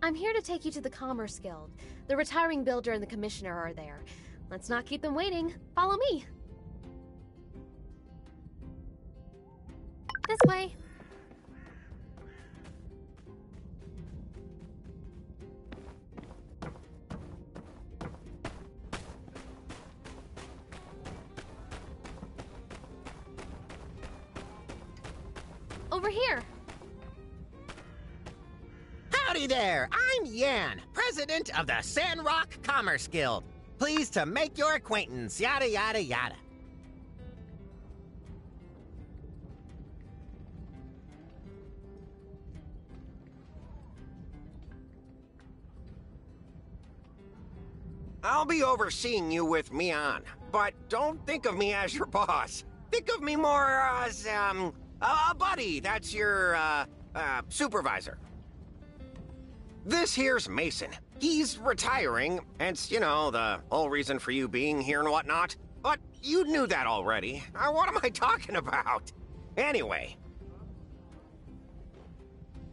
I'm here to take you to the Commerce Guild. The retiring builder and the commissioner are there. Let's not keep them waiting. Follow me. This way. Over here. Howdy there, I'm Yan, president of the Sandrock Commerce Guild. Pleased to make your acquaintance, yada yada yada. I'll be overseeing you with me on, but don't think of me as your boss. Think of me more as, a buddy that's your, supervisor. This here's Mason. He's retiring, hence, you know, the whole reason for you being here and whatnot. But you knew that already. What am I talking about? Anyway.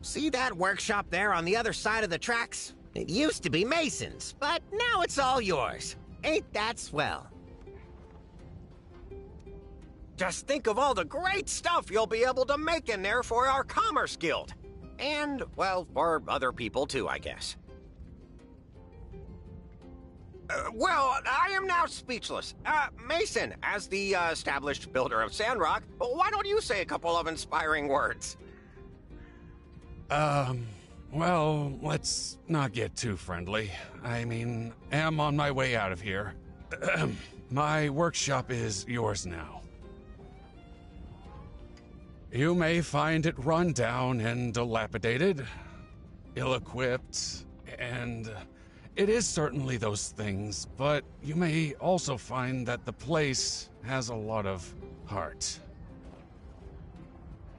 See that workshop there on the other side of the tracks? It used to be Mason's, but now it's all yours. Ain't that swell? Just think of all the great stuff you'll be able to make in there for our Commerce Guild. And, well, for other people too, I guess. Well, I am now speechless. Mason, as the established builder of Sandrock, why don't you say a couple of inspiring words? Well, let's not get too friendly. I mean, am on my way out of here. My workshop is yours now. You may find it run down and dilapidated, ill-equipped, and it is certainly those things, but you may also find that the place has a lot of heart.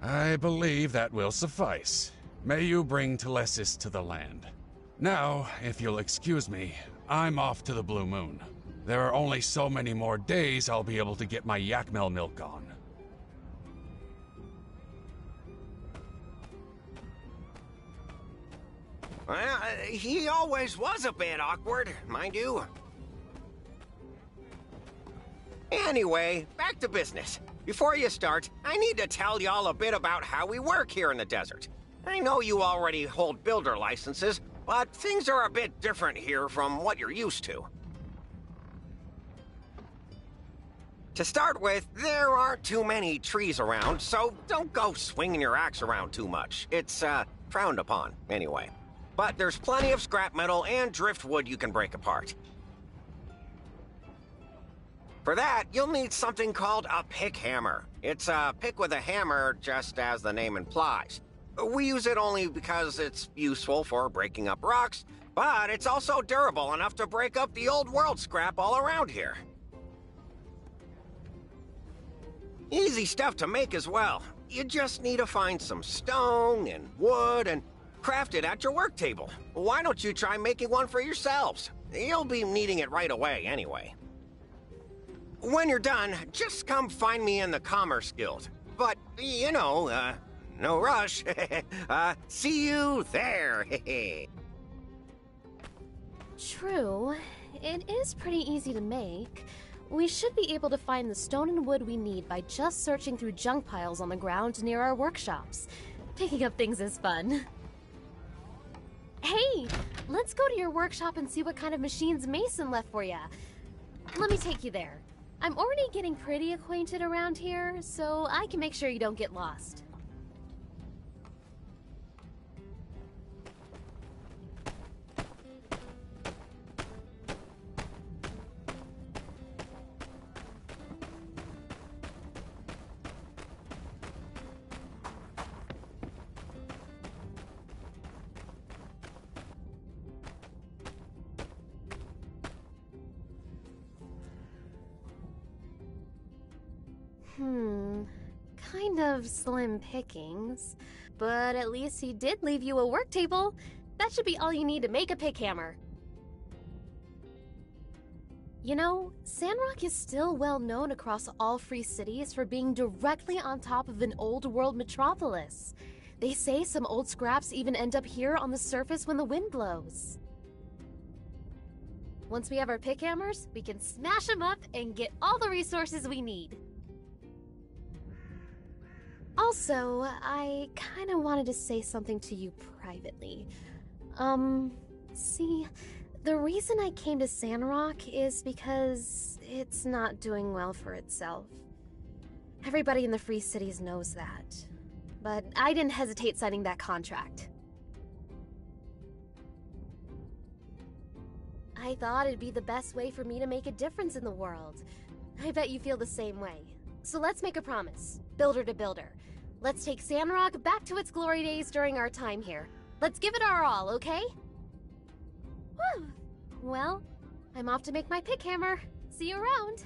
I believe that will suffice. May you bring Telesis to the land. Now, if you'll excuse me, I'm off to the Blue Moon. There are only so many more days I'll be able to get my Yakmel milk on. Well, he always was a bit awkward, mind you. Anyway, back to business. Before you start, I need to tell y'all a bit about how we work here in the desert. I know you already hold builder licenses, but things are a bit different here from what you're used to. To start with, there aren't too many trees around, so don't go swinging your axe around too much. It's, frowned upon, anyway. But there's plenty of scrap metal and driftwood you can break apart. For that, you'll need something called a pick hammer. It's a pick with a hammer, just as the name implies. We use it only because it's useful for breaking up rocks, but it's also durable enough to break up the old world scrap all around here. Easy stuff to make as well. You just need to find some stone and wood and craft it at your work table. Why don't you try making one for yourselves? You'll be needing it right away anyway. When you're done, just come find me in the Commerce Guild. But, you know, no rush. See you there. True. It is pretty easy to make. We should be able to find the stone and wood we need by just searching through junk piles on the ground near our workshops. Picking up things is fun. Hey, let's go to your workshop and see what kind of machines Mason left for ya. Let me take you there. I'm already getting pretty acquainted around here, so I can make sure you don't get lost. Kind of slim pickings, but at least he did leave you a work table. That should be all you need to make a pick hammer. You know, Sandrock is still well known across all free cities for being directly on top of an old world metropolis. They say some old scraps even end up here on the surface when the wind blows. Once we have our pick hammers, we can smash them up and get all the resources we need. Also, I kind of wanted to say something to you privately. See, the reason I came to Sandrock is because it's not doing well for itself. Everybody in the Free Cities knows that. But I didn't hesitate signing that contract. I thought it'd be the best way for me to make a difference in the world. I bet you feel the same way. So let's make a promise, builder to builder. Let's take Sandrock back to its glory days during our time here. Let's give it our all, okay? Whew. Well, I'm off to make my pick hammer. See you around.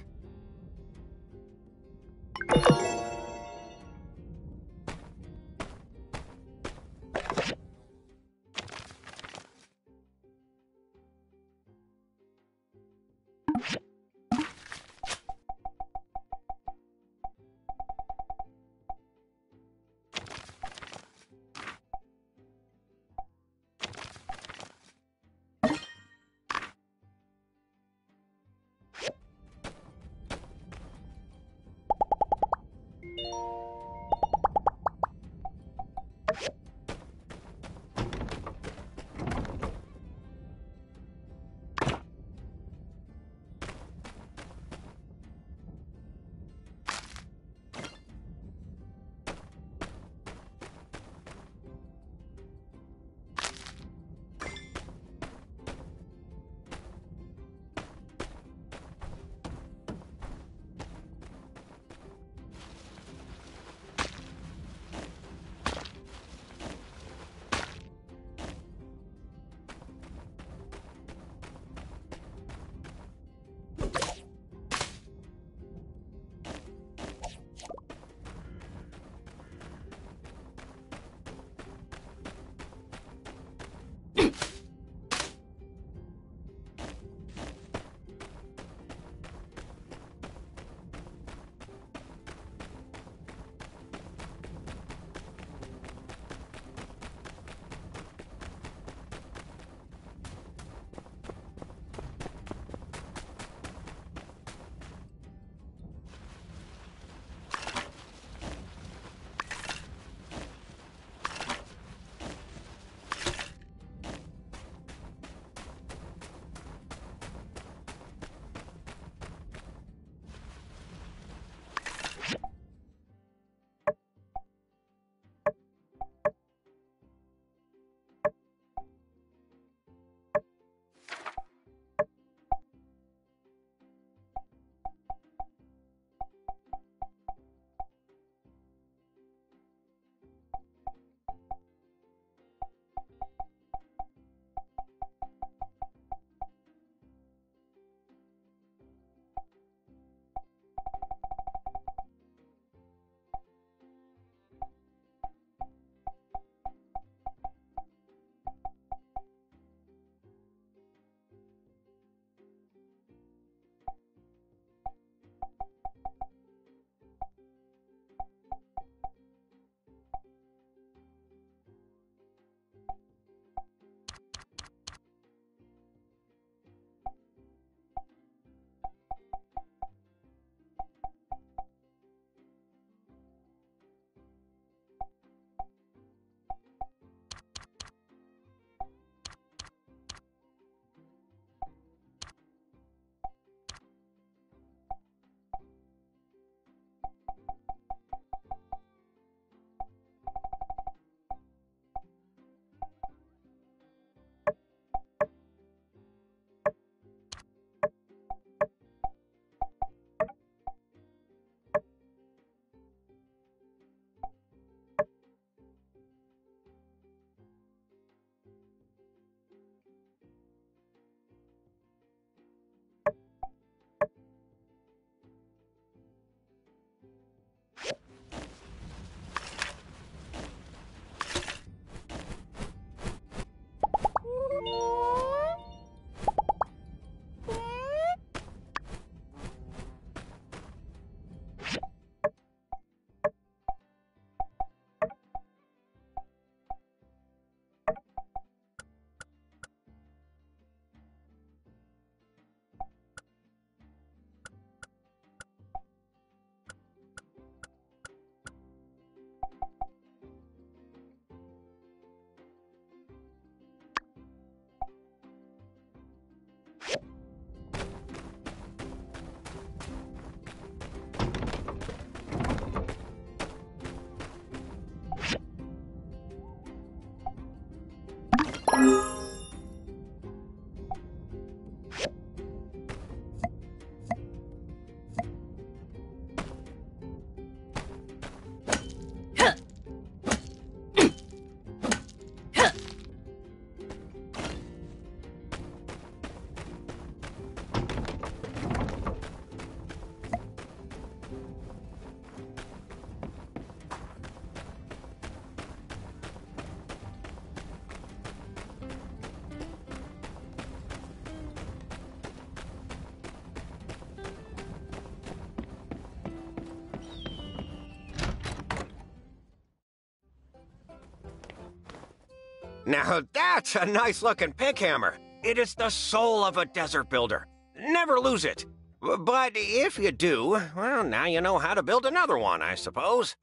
Now that's a nice-looking pick hammer. It is the soul of a desert builder. Never lose it. But if you do, well, now you know how to build another one, I suppose.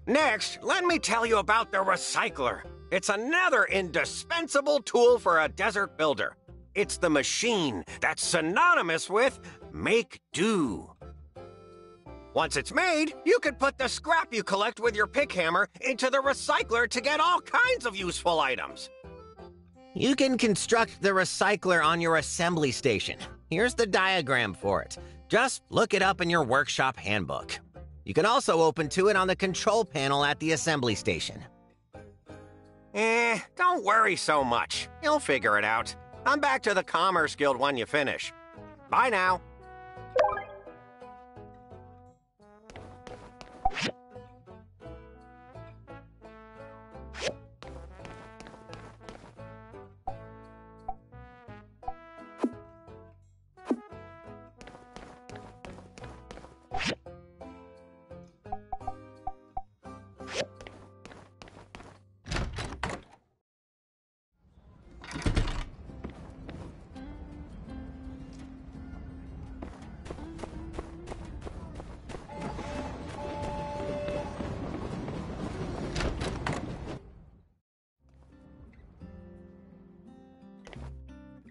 Next, let me tell you about the recycler. It's another indispensable tool for a desert builder. It's the machine that's synonymous with make do. Once it's made, you can put the scrap you collect with your pick hammer into the recycler to get all kinds of useful items. You can construct the recycler on your assembly station. Here's the diagram for it. Just look it up in your workshop handbook. You can also open to it on the control panel at the assembly station. Don't worry so much. You'll figure it out. Come back to the Commerce Guild when you finish. Bye now.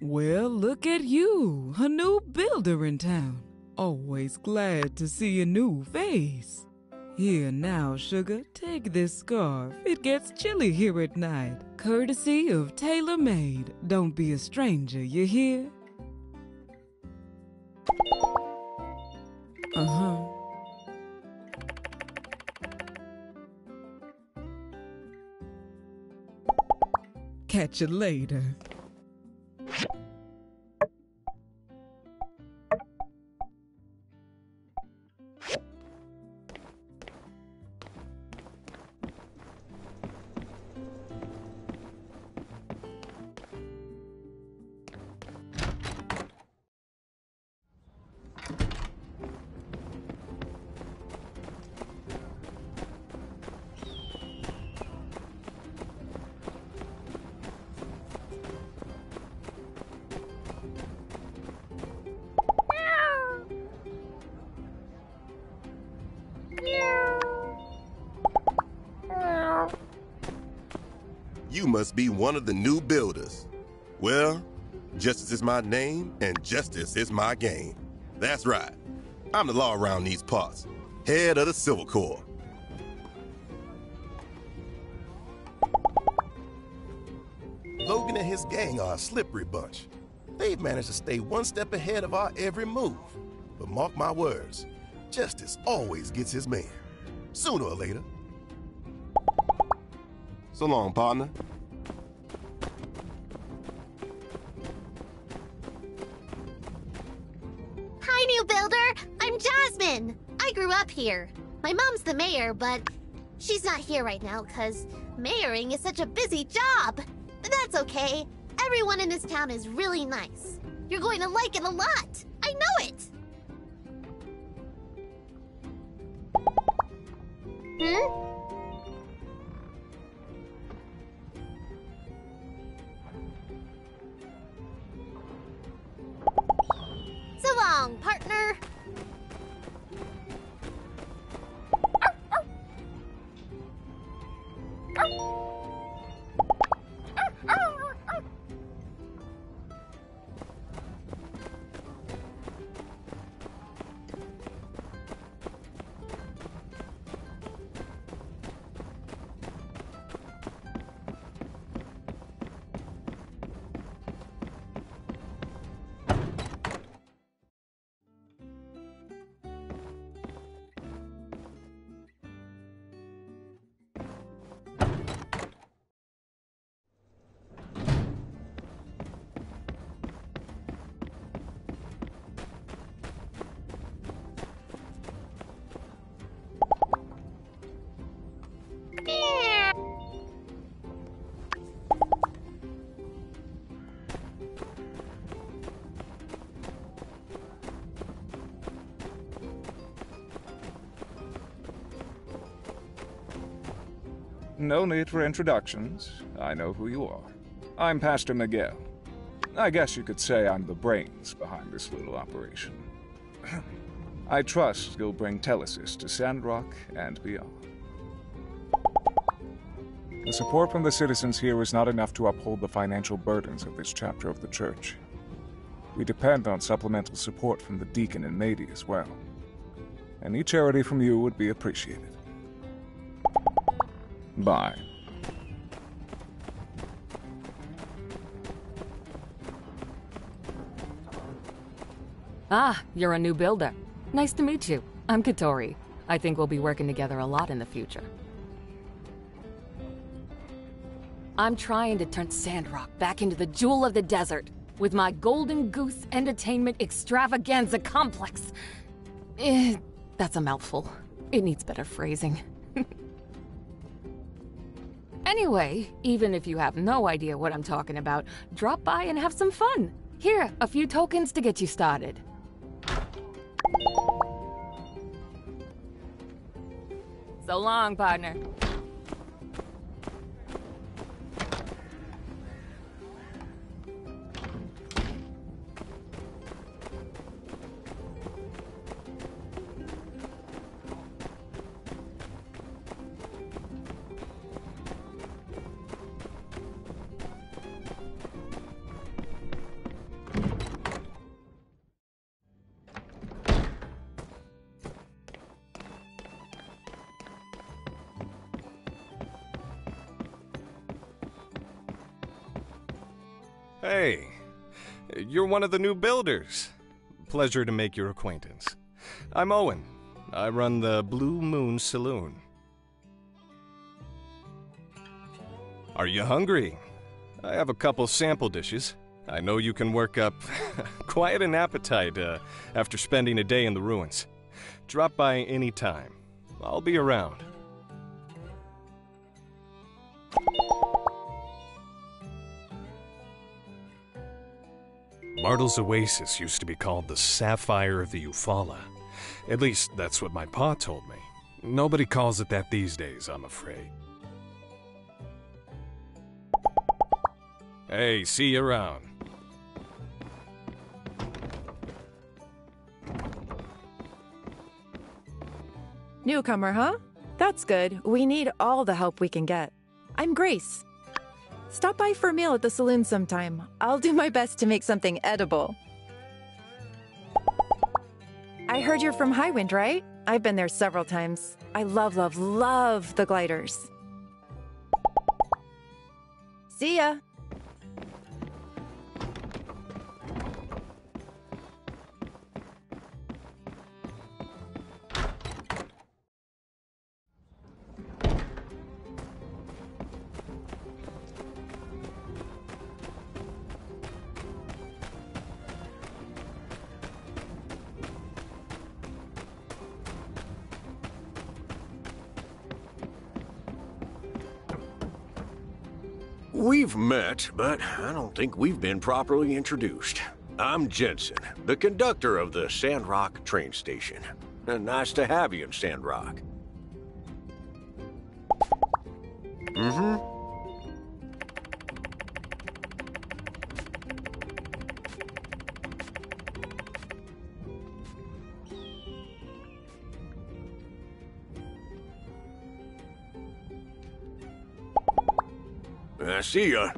Well, look at you, a new builder in town. Always glad to see a new face. Here now, sugar, take this scarf. It gets chilly here at night. Courtesy of Tailor Made. Don't be a stranger, you hear? Uh-huh. Catch you later. You must be one of the new builders. Well, justice is my name, and justice is my game. That's right. I'm the law around these parts, head of the Civil Corps. Logan and his gang are a slippery bunch. They've managed to stay one step ahead of our every move. But mark my words, justice always gets his man, sooner or later. So long, partner. Hi, new builder. I'm Jasmine. I grew up here. My mom's the mayor, but she's not here right now because mayoring is such a busy job. But that's okay. Everyone in this town is really nice. You're going to like it a lot. I know it. Hmm? So long, partner. No need for introductions. I know who you are. I'm Pastor Miguel. I guess you could say I'm the brains behind this little operation. I trust you'll bring Telesis to Sandrock and beyond. The support from the citizens here is not enough to uphold the financial burdens of this chapter of the church. We depend on supplemental support from the deacon and Mady as well. Any charity from you would be appreciated. Bye. Ah, you're a new builder. Nice to meet you. I'm Katori. I think we'll be working together a lot in the future. I'm trying to turn Sandrock back into the jewel of the desert with my Golden Goose Entertainment Extravaganza Complex. That's a mouthful. It needs better phrasing. Anyway, even if you have no idea what I'm talking about, drop by and have some fun. Here, a few tokens to get you started. So long, partner. Hey, you're one of the new builders. Pleasure to make your acquaintance. I'm Owen. I run the Blue Moon Saloon. Are you hungry? I have a couple sample dishes. I know you can work up quite an appetite after spending a day in the ruins. Drop by any time. I'll be around. Martel's Oasis used to be called the Sapphire of the Eufaula. At least, that's what my pa told me. Nobody calls it that these days, I'm afraid. Hey, see you around. Newcomer, huh? That's good. We need all the help we can get. I'm Grace. Stop by for a meal at the saloon sometime. I'll do my best to make something edible. I heard you're from Highwind, right? I've been there several times. I love, love, love the gliders. See ya! We've met, but I don't think we've been properly introduced. I'm Jensen, the conductor of the Sandrock train station. Nice to have you in Sandrock. Mm-hmm. I see ya.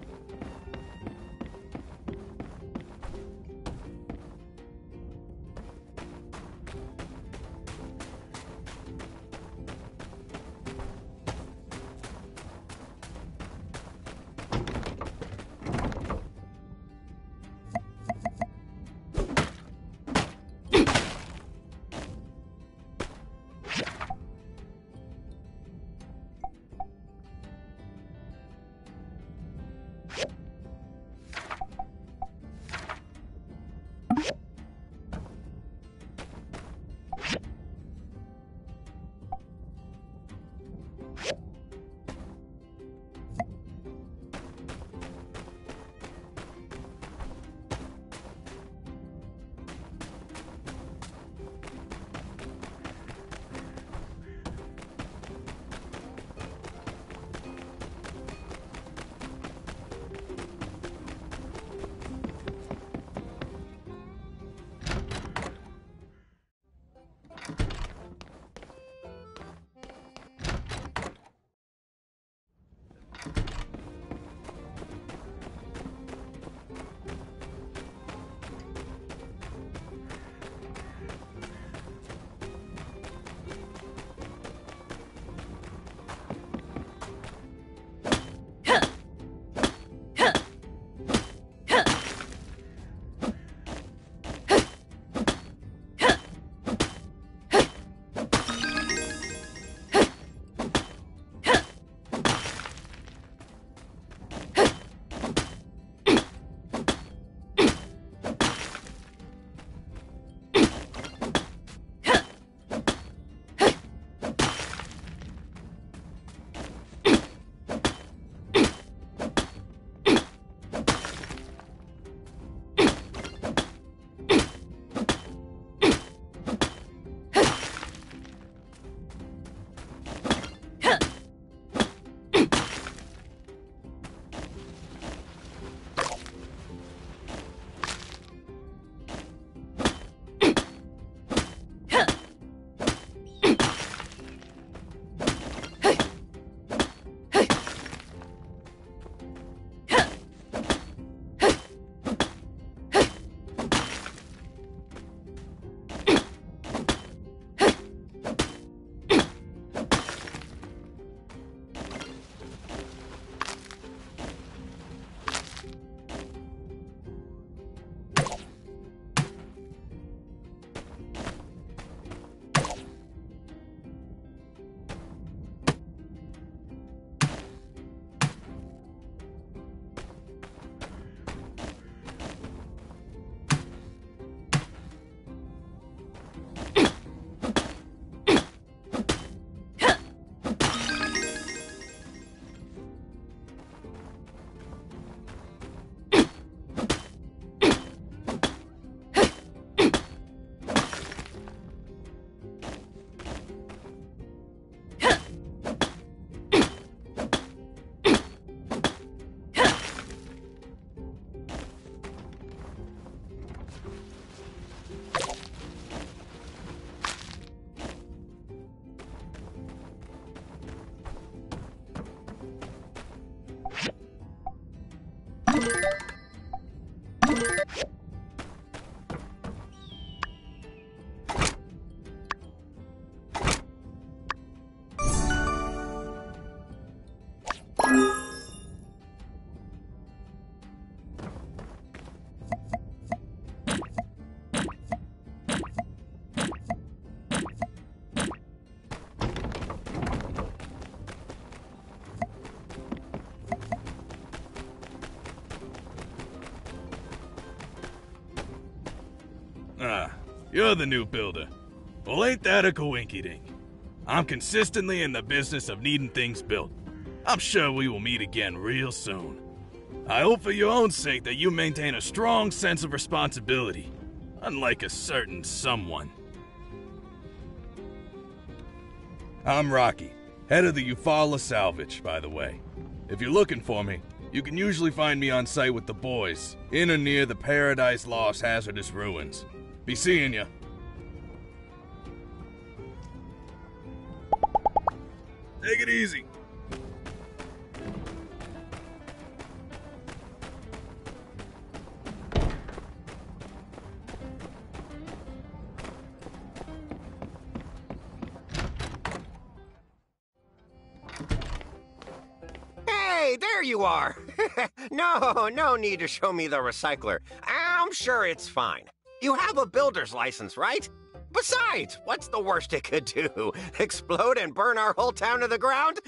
You're the new builder. Well, ain't that a coinkydink? I'm consistently in the business of needing things built. I'm sure we will meet again real soon. I hope for your own sake that you maintain a strong sense of responsibility, unlike a certain someone. I'm Rocky, head of the Eufaula Salvage, by the way. If you're looking for me, you can usually find me on site with the boys, in or near the Paradise Lost hazardous ruins. Be seeing ya. Take it easy. Hey, there you are! No need to show me the recycler. I'm sure it's fine. You have a builder's license, right? Besides, what's the worst it could do? Explode and burn our whole town to the ground?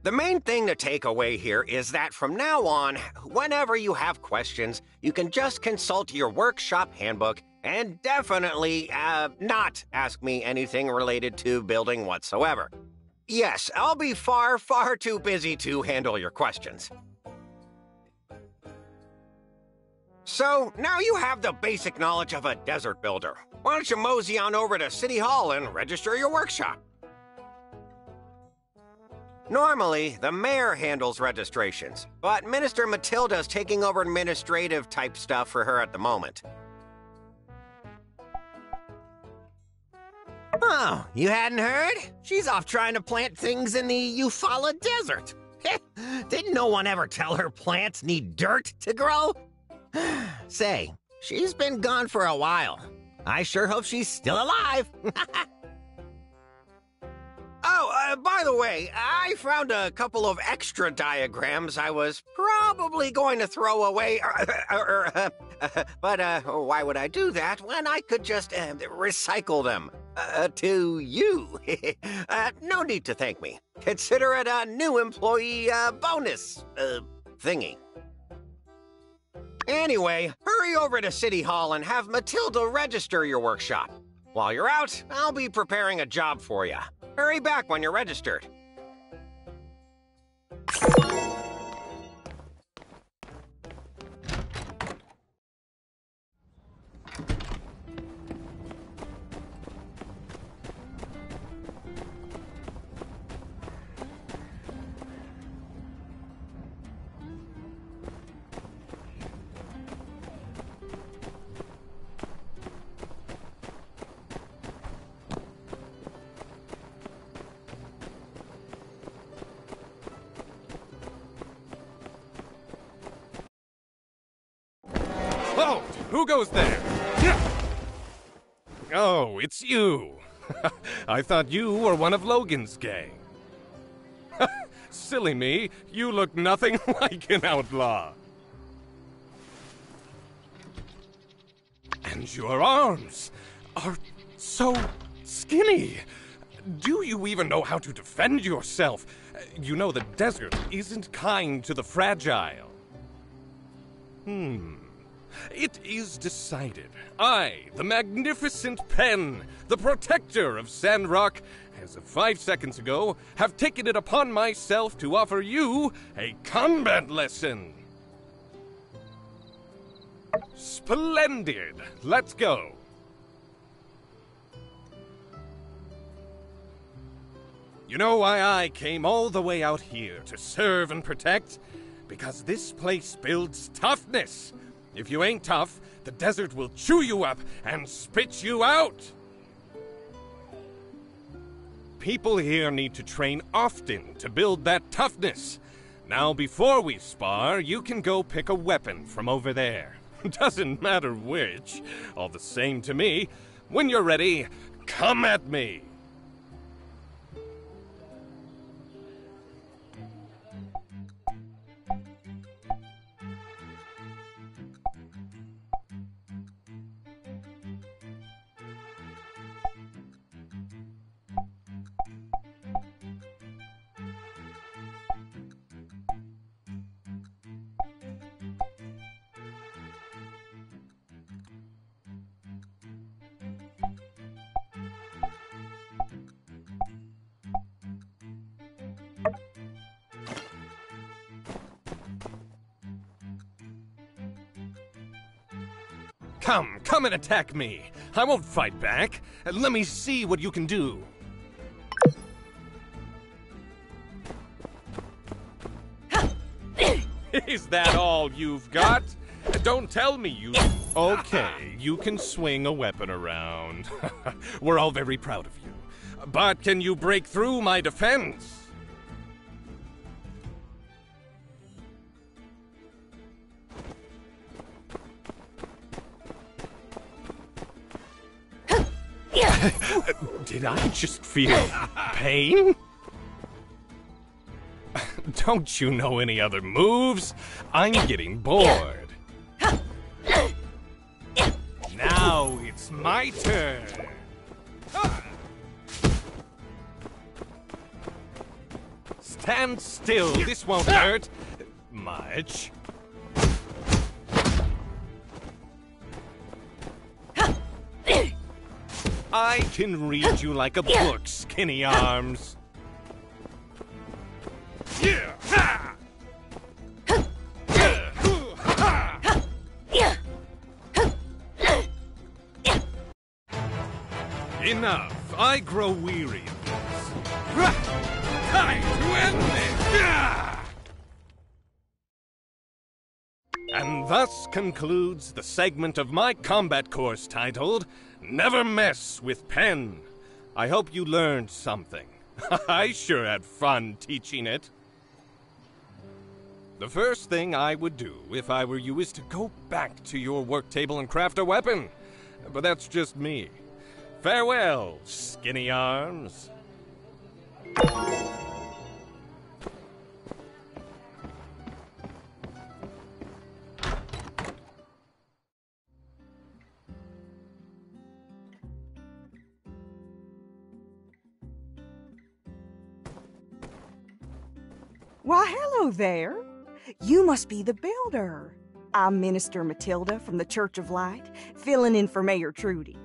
The main thing to take away here is that from now on, whenever you have questions, you can just consult your workshop handbook and definitely not ask me anything related to building whatsoever. Yes, I'll be far too busy to handle your questions. So, now you have the basic knowledge of a desert builder. Why don't you mosey on over to City Hall and register your workshop? Normally, the mayor handles registrations, but Minister Matilda's taking over administrative-type stuff for her at the moment. Oh, you hadn't heard? She's off trying to plant things in the Eufaula Desert. Didn't no one ever tell her plants need dirt to grow? Say, she's been gone for a while. I sure hope she's still alive. Oh, by the way, I found a couple of extra diagrams I was probably going to throw away. But why would I do that when I could just recycle them? To you. No need to thank me. Consider it a new employee bonus thingy. Anyway, hurry over to City Hall and have Matilda register your workshop. While you're out, I'll be preparing a job for you. Hurry back when you're registered. Whoa! Who goes there? Oh, it's you. I thought you were one of Logan's gang. Silly me, you look nothing like an outlaw. And your arms are so skinny. Do you even know how to defend yourself? You know the desert isn't kind to the fragile. It is decided. I, the magnificent Pen, the protector of Sandrock, as of 5 seconds ago, have taken it upon myself to offer you a combat lesson. Splendid. Let's go. You know why I came all the way out here to serve and protect? Because this place builds toughness. If you ain't tough, the desert will chew you up and spit you out. People here need to train often to build that toughness. Now, before we spar, you can go pick a weapon from over there. Doesn't matter which. All the same to me. When you're ready, come at me. Come and attack me. I won't fight back. Let me see what you can do. Is that all you've got? Don't tell me you... Okay, you can swing a weapon around. We're all very proud of you. But can you break through my defense? Did I just feel pain? Don't you know any other moves? I'm getting bored. Now it's my turn. Stand still. This won't hurt much. I can read you like a book, skinny arms. Enough. I grow weary of this. Time to end this. And thus concludes the segment of my combat course titled Never Mess with Pen. I hope you learned something. I sure had fun teaching it. The first thing I would do if I were you is to go back to your work table and craft a weapon. But that's just me. Farewell, skinny arms. Why, hello there. You must be the builder. I'm Minister Matilda from the Church of Light, filling in for Mayor Trudy.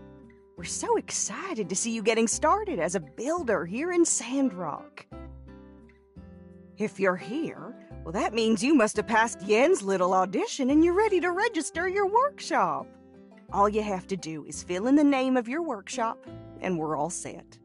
We're so excited to see you getting started as a builder here in Sandrock. If you're here, well, that means you must have passed Yen's little audition and you're ready to register your workshop. All you have to do is fill in the name of your workshop, and we're all set.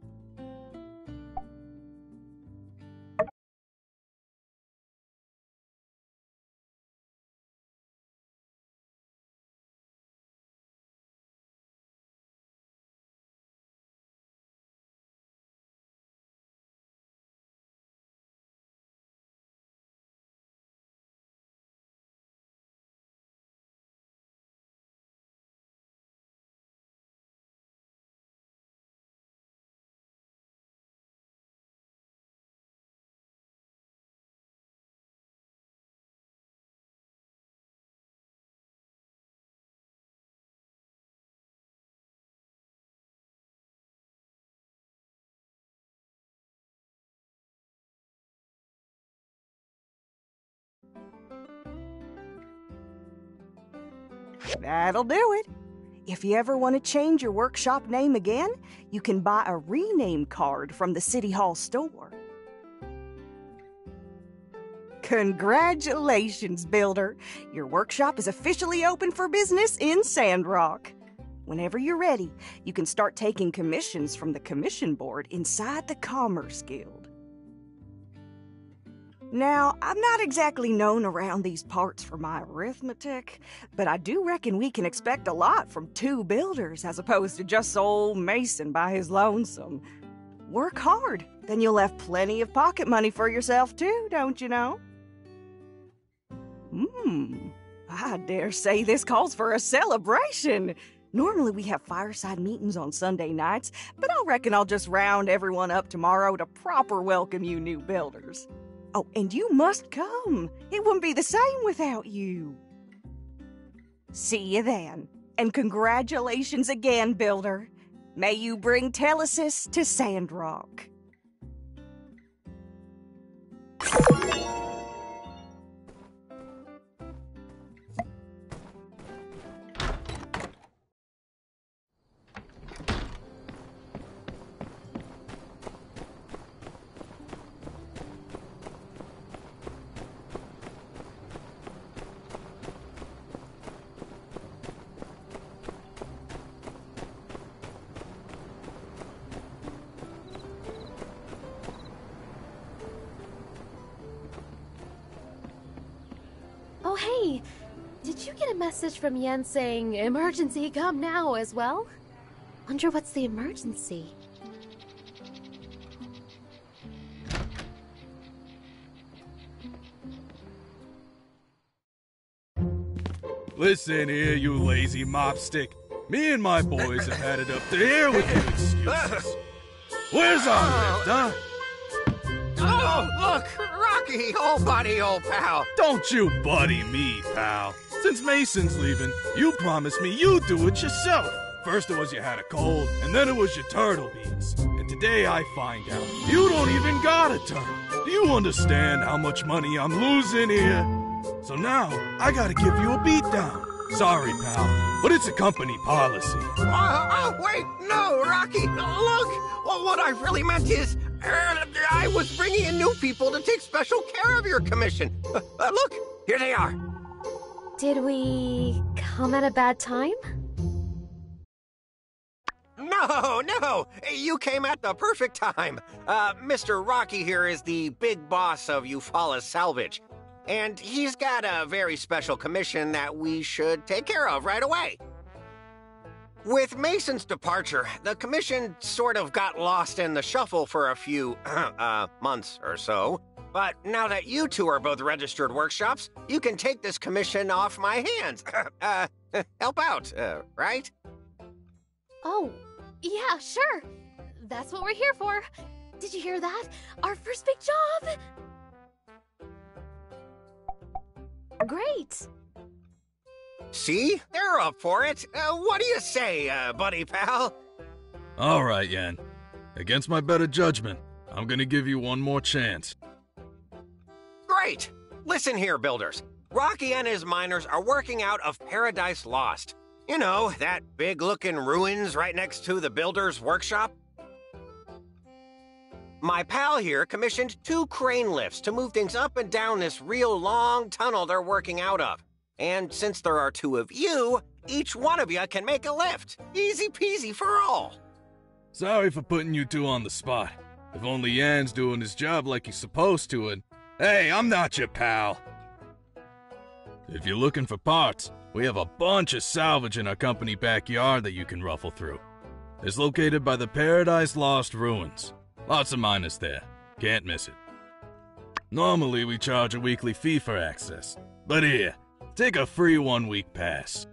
That'll do it. If you ever want to change your workshop name again, you can buy a rename card from the City Hall store. Congratulations, Builder! Your workshop is officially open for business in Sandrock. Whenever you're ready, you can start taking commissions from the commission board inside the Commerce Guild. Now, I'm not exactly known around these parts for my arithmetic, but I do reckon we can expect a lot from 2 builders as opposed to just old Mason by his lonesome. Work hard, then you'll have plenty of pocket money for yourself too, don't you know? I dare say this calls for a celebration. Normally we have fireside meetings on Sunday nights, but I reckon I'll just round everyone up tomorrow to proper welcome you new builders. Oh, and you must come. It wouldn't be the same without you. See you then. And congratulations again, Builder. May you bring Telesis to Sandrock. Hey, did you get a message from Yen saying, "Emergency, come now," as well? Wonder what's the emergency? Listen here, you lazy mopstick. Me and my boys have had it up to here with your excuses. Where's our lift, huh? Oh, look, Rocky, old buddy, old pal. Don't you buddy me, pal. Since Mason's leaving, you promised me you'd do it yourself. First it was you had a cold, and then it was your turtle beans. And today I find out you don't even got a turtle. Do you understand how much money I'm losing here? So now, I gotta give you a beatdown. Sorry, pal, but it's a company policy. Wait, no, Rocky, look. Well, what I really meant is, I was bringing in new people to take special care of your commission. Look, here they are. Did we come at a bad time? No, you came at the perfect time. Mr. Rocky here is the big boss of Eufaula Salvage. And he's got a very special commission that we should take care of right away. With Mason's departure, the commission sort of got lost in the shuffle for a few, months or so. But now that you two are both registered workshops, you can take this commission off my hands. Help out, right? Oh, yeah, sure. That's what we're here for. Did you hear that? Our first big job! Great! See? They're up for it. What do you say, buddy pal? All right, Yan. Against my better judgment, I'm gonna give you one more chance. Great! Listen here, builders. Rocky and his miners are working out of Paradise Lost. You know, that big-looking ruins right next to the builder's workshop? My pal here commissioned 2 crane lifts to move things up and down this real long tunnel they're working out of. And since there are 2 of you, each one of you can make a lift. Easy peasy for all. Sorry for putting you 2 on the spot. If only Yan's doing his job like he's supposed to, and hey, I'm not your pal. If you're looking for parts, we have a bunch of salvage in our company backyard that you can ruffle through. It's located by the Paradise Lost ruins. Lots of miners there. Can't miss it. Normally, we charge a weekly fee for access. But here, take a free 1-week pass.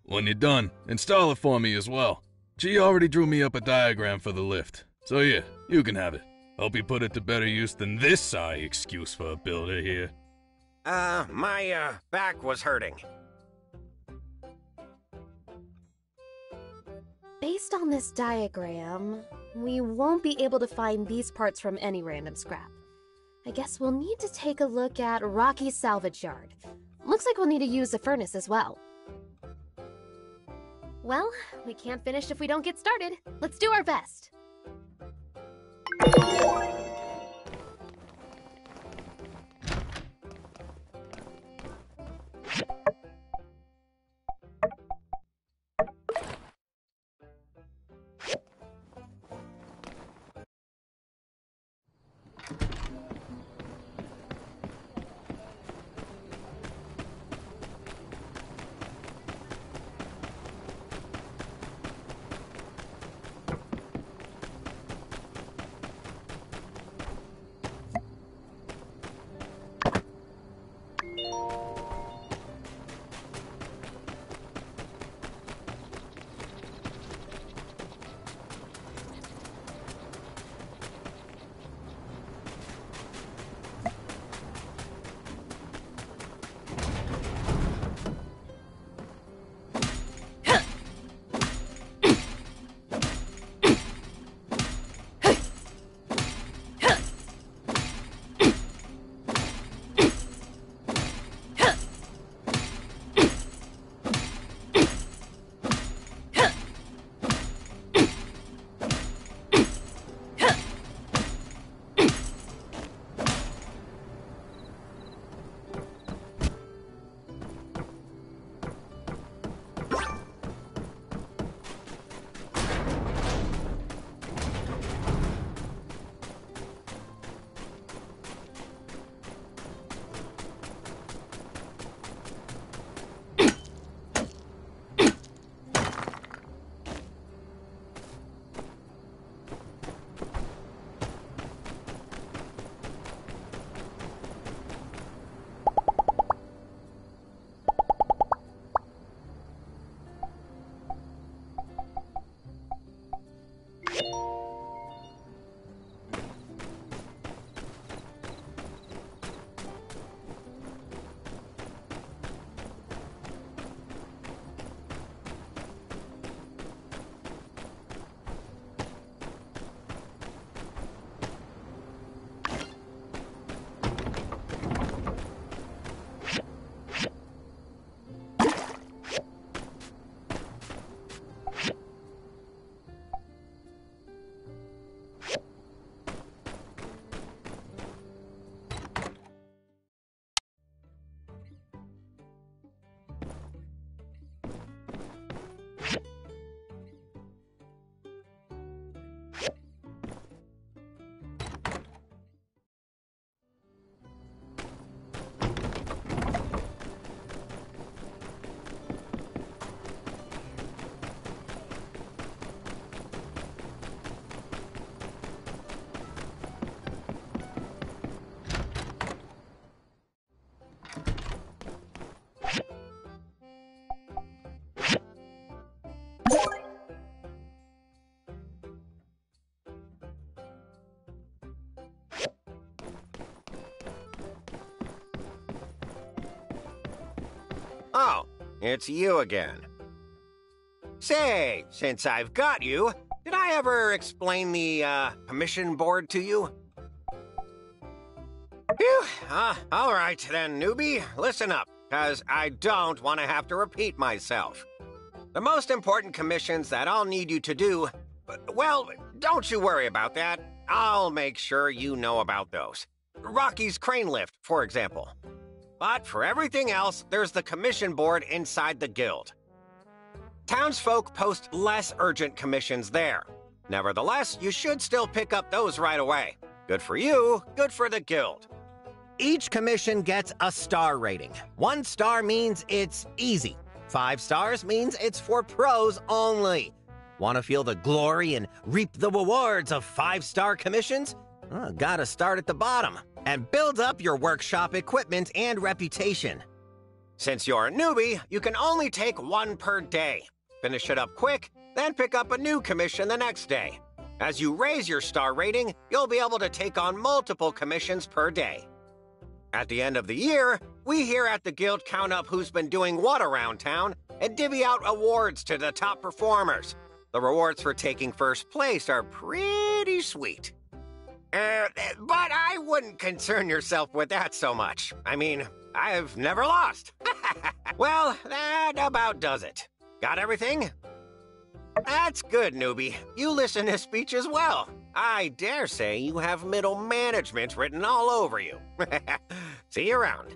When you're done, install it for me as well. She already drew me up a diagram for the lift. So yeah, you can have it. Hope you put it to better use than this sorry excuse for a builder here. My back was hurting. Based on this diagram, we won't be able to find these parts from any random scrap. I guess we'll need to take a look at Rocky's salvage yard. Looks like we'll need to use a furnace as well. Well, we can't finish if we don't get started. Let's do our best. Oh, it's you again. Say, since I've got you, did I ever explain the, commission board to you? Phew, all right then, newbie, listen up, because I don't want to have to repeat myself. The most important commissions that I'll need you to do, well, don't you worry about that. I'll make sure you know about those. Rocky's crane lift, for example. But for everything else, there's the commission board inside the guild. Townsfolk post less urgent commissions there. Nevertheless, you should still pick up those right away. Good for you, good for the guild. Each commission gets a star rating. 1 star means it's easy. 5 stars means it's for pros only. Want to feel the glory and reap the rewards of 5-star commissions? Gotta start at the bottom and build up your workshop equipment and reputation. Since you're a newbie, you can only take 1 per day. Finish it up quick, then pick up a new commission the next day. As you raise your star rating, you'll be able to take on multiple commissions per day. At the end of the year, we here at the Guild count up who's been doing what around town and divvy out awards to the top performers. The rewards for taking first place are pretty sweet. But I wouldn't concern yourself with that so much. I mean, I've never lost. Well, that about does it. Got everything? That's good, newbie. You listen to speech as well. I dare say you have middle management written all over you. See you around.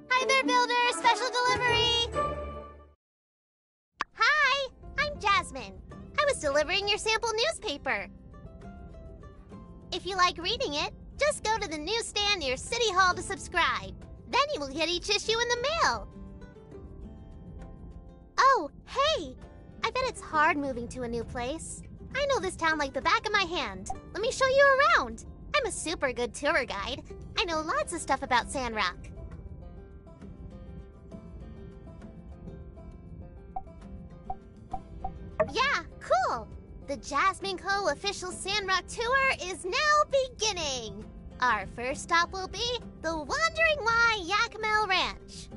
Hi there, Builder! Special delivery! Hi! I'm Jasmine. I was delivering your sample newspaper. If you like reading it, just go to the newsstand near City Hall to subscribe. Then you will get each issue in the mail. Oh, hey! I bet it's hard moving to a new place. I know this town like the back of my hand. Let me show you around. I'm a super good tour guide. I know lots of stuff about Sandrock. Yeah, cool! The Jasmine Co. official Sandrock tour is now beginning! Our first stop will be the Wandering Y Yakimel Ranch.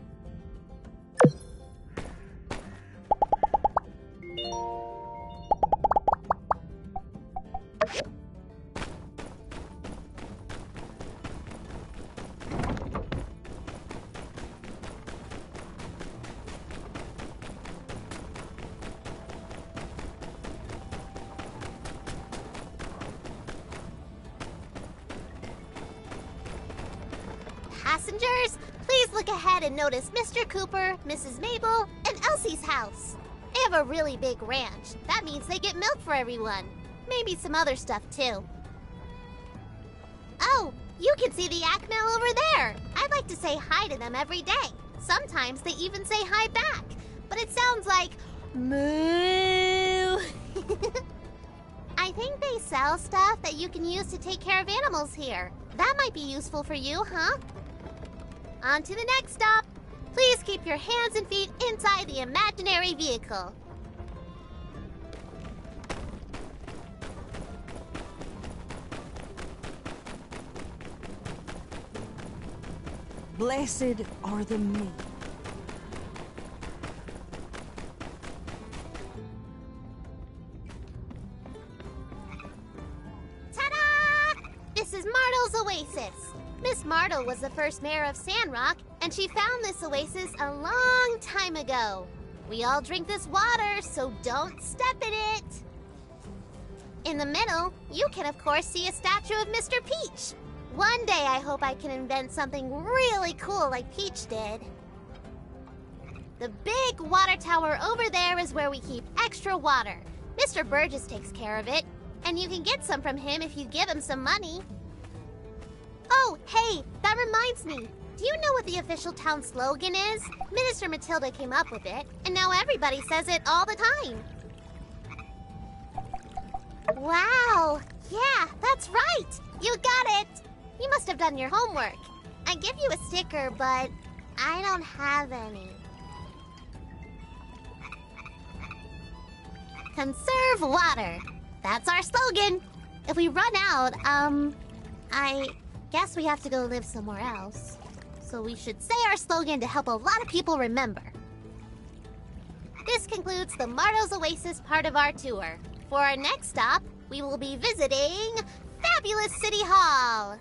passengers, please look ahead and notice Mr. Cooper, Mrs. Mabel, and Elsie's house. They have a really big ranch. That means they get milk for everyone. Maybe some other stuff, too. Oh, you can see the yak mill over there. I'd like to say hi to them every day. Sometimes they even say hi back. But it sounds like moo. I think they sell stuff that you can use to take care of animals here. That might be useful for you, huh? On to the next stop. Please keep your hands and feet inside the imaginary vehicle. Blessed are the meek. Ta-da! This is Martle's Oasis. Miss Martle was the first mayor of Sandrock, and she found this oasis a long time ago. We all drink this water, so don't step in it. In the middle, you can of course see a statue of Mr. Peach. One day I hope I can invent something really cool like Peach did. The big water tower over there is where we keep extra water. Mr. Burgess takes care of it, and you can get some from him if you give him some money. Oh, hey, that reminds me. Do you know what the official town slogan is? Minister Matilda came up with it, and now everybody says it all the time. Wow, yeah, that's right. You got it. You must have done your homework. I give you a sticker, but I don't have any. Conserve water. That's our slogan. If we run out, I guess we have to go live somewhere else. So we should say our slogan to help a lot of people remember. This concludes the Martle's Oasis part of our tour. For our next stop, we will be visiting Fabulous City Hall.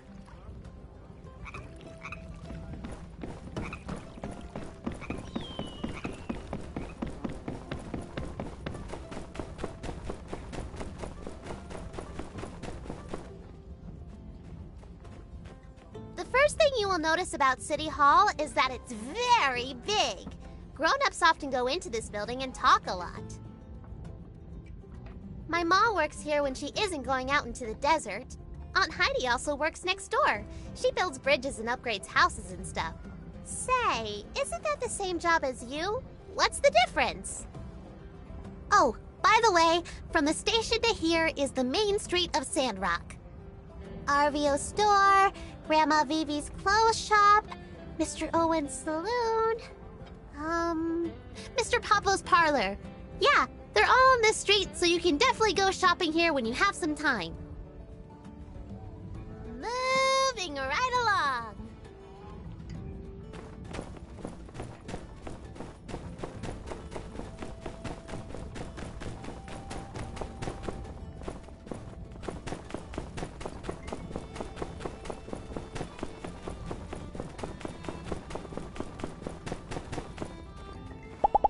The first thing you will notice about City Hall is that it's very big. Grown-ups often go into this building and talk a lot. My mom works here when she isn't going out into the desert. Aunt Heidi also works next door. She builds bridges and upgrades houses and stuff. Say, isn't that the same job as you? What's the difference? Oh, by the way, from the station to here is the main street of Sandrock. RVO store, Grandma Vivi's clothes shop, Mr. Owen's saloon, Mr. Papo's parlor. Yeah, they're all on this street, so you can definitely go shopping here when you have some time. Moving right along.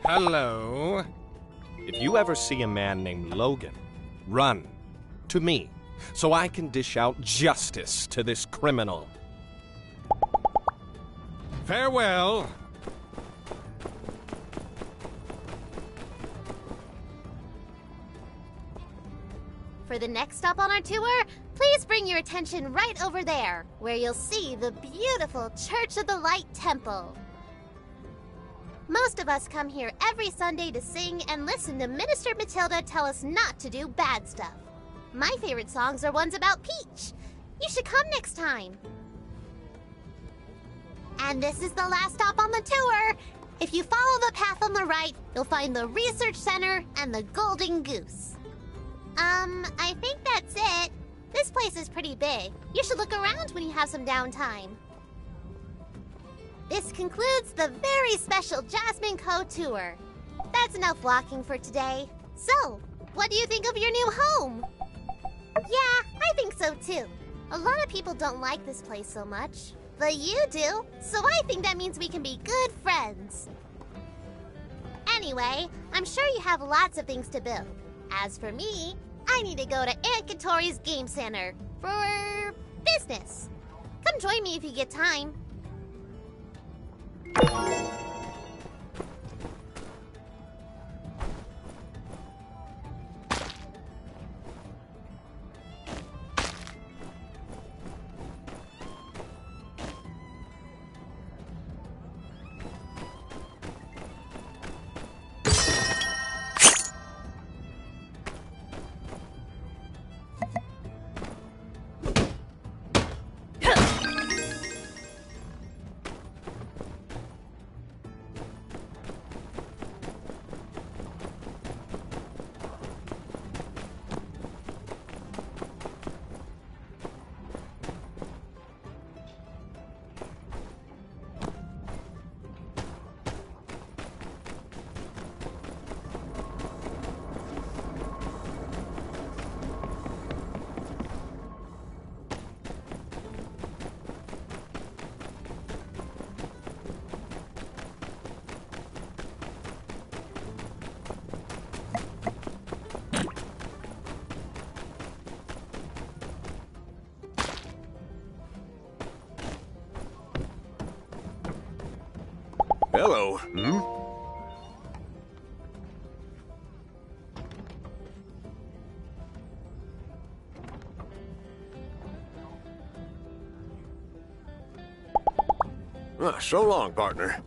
Hello. If you ever see a man named Logan, run to me so I can dish out justice to this criminal. Farewell. For the next stop on our tour, please bring your attention right over there, where you'll see the beautiful Church of the Light Temple. Most of us come here every Sunday to sing and listen to Minister Matilda tell us not to do bad stuff. My favorite songs are ones about Peach. You should come next time. And this is the last stop on the tour. If you follow the path on the right, you'll find the Research Center and the Golden Goose. I think that's it. This place is pretty big. You should look around when you have some downtime. This concludes the very special Jasmine Co. tour. That's enough walking for today. So, what do you think of your new home? Yeah, I think so too. A lot of people don't like this place so much, but you do, so I think that means we can be good friends. Anyway, I'm sure you have lots of things to build. As for me, I need to go to Aunt Katori's Game Center for business. Come join me if you get time. Hello. So long, partner.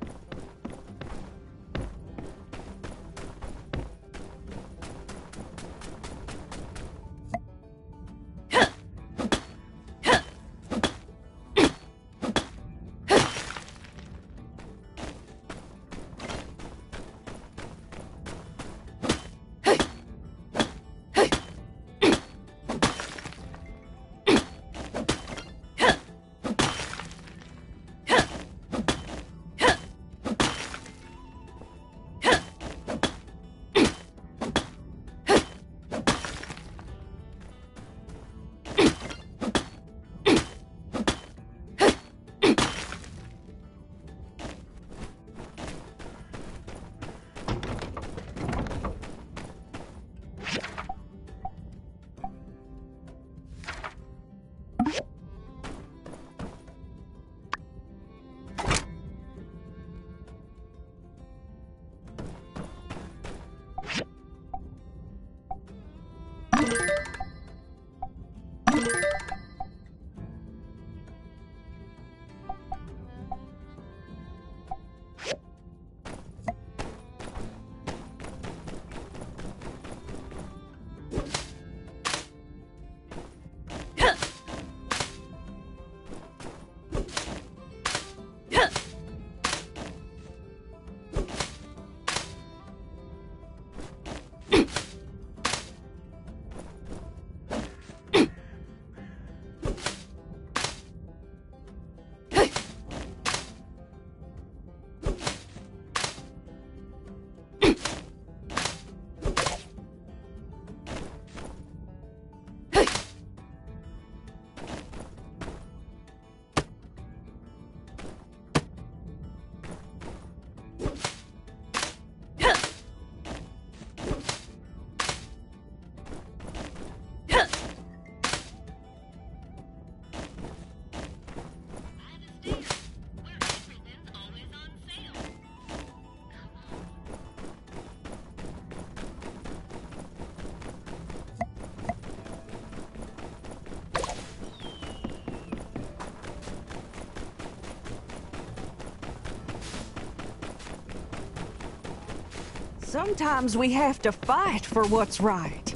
Sometimes we have to fight for what's right.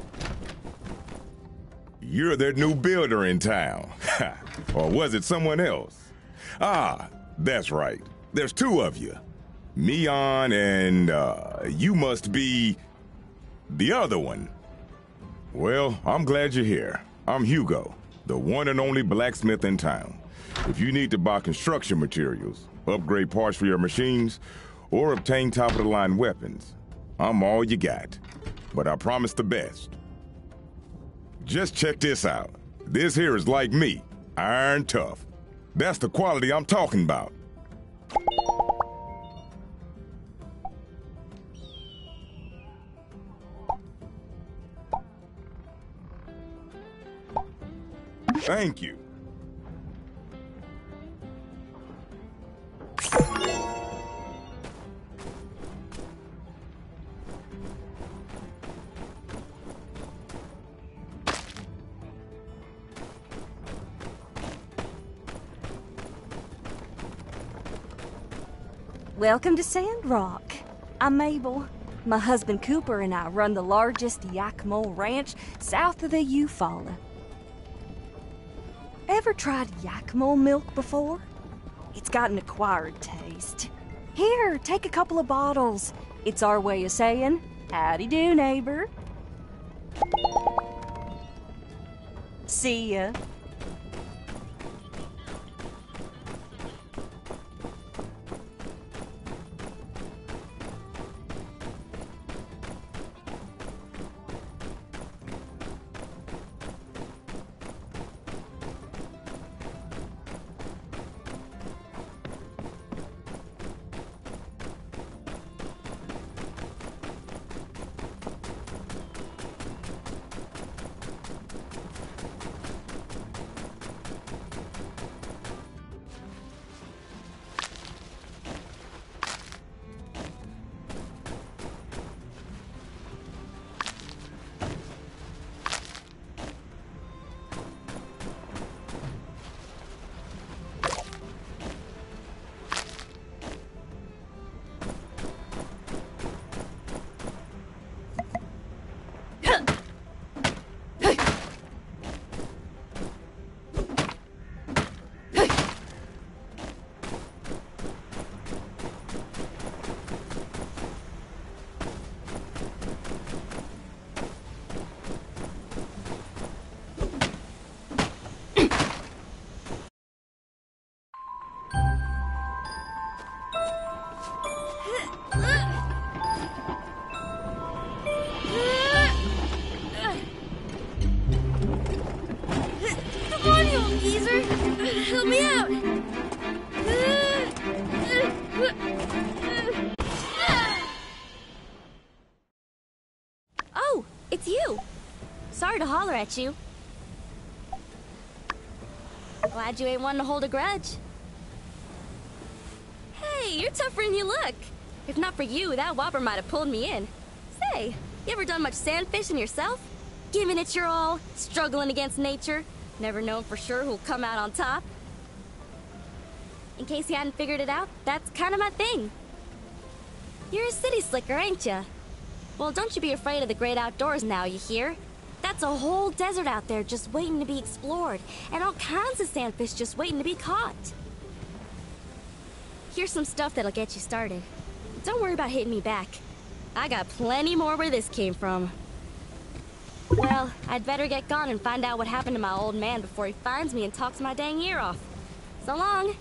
You're that new builder in town. Or was it someone else? Ah, that's right. There's two of you. Mion and, you must be the other one. Well, I'm glad you're here. I'm Hugo, the one and only blacksmith in town. If you need to buy construction materials, upgrade parts for your machines, or obtain top-of-the-line weapons, I'm all you got. But I promise the best. Just check this out. This here is like me, iron tough. That's the quality I'm talking about. Thank you. Welcome to Sandrock. I'm Mabel. My husband Cooper and I run the largest Yakima ranch south of the Eufaula. Ever tried Yakima milk before? It's got an acquired taste. Here, take a couple of bottles. It's our way of saying, howdy do, neighbor. See ya. Help me out! Oh, it's you! Sorry to holler at you. Glad you ain't one to hold a grudge. Hey, you're tougher than you look. If not for you, that whopper might have pulled me in. Say, you ever done much sand fishing yourself? Giving it your all, struggling against nature, never known for sure who'll come out on top. In case you hadn't figured it out, that's kind of my thing. You're a city slicker, ain't ya? Well, don't you be afraid of the great outdoors now, you hear? That's a whole desert out there just waiting to be explored, and all kinds of sandfish just waiting to be caught. Here's some stuff that'll get you started. Don't worry about hitting me back. I got plenty more where this came from. Well, I'd better get gone and find out what happened to my old man before he finds me and talks my dang ear off. So long.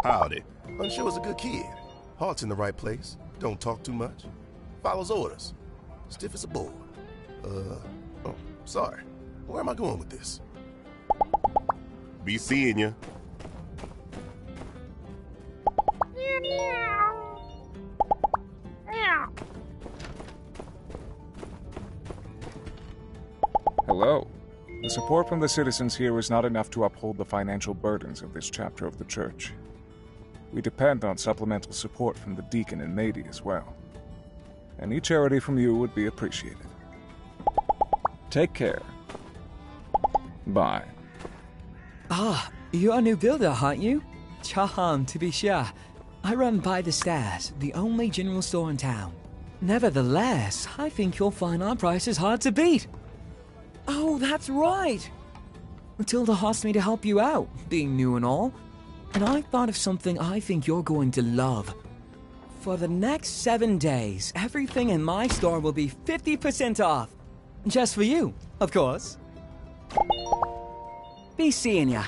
Howdy. Unsure a good kid. Heart's in the right place. Don't talk too much. Follows orders. Stiff as a board. Oh, sorry. Where am I going with this? Be seeing ya. Hello. The support from the citizens here is not enough to uphold the financial burdens of this chapter of the church. We depend on supplemental support from the deacon and matey as well. Any charity from you would be appreciated. Take care. Bye. Ah, you're a new builder, aren't you? Charmed, to be sure. I run by the stairs, the only general store in town. Nevertheless, I think you'll find our prices hard to beat. Oh, that's right. Matilda asked me to help you out, being new and all. And I thought of something I think you're going to love. For the next 7 days, everything in my store will be 50% off. Just for you, of course. Be seeing ya.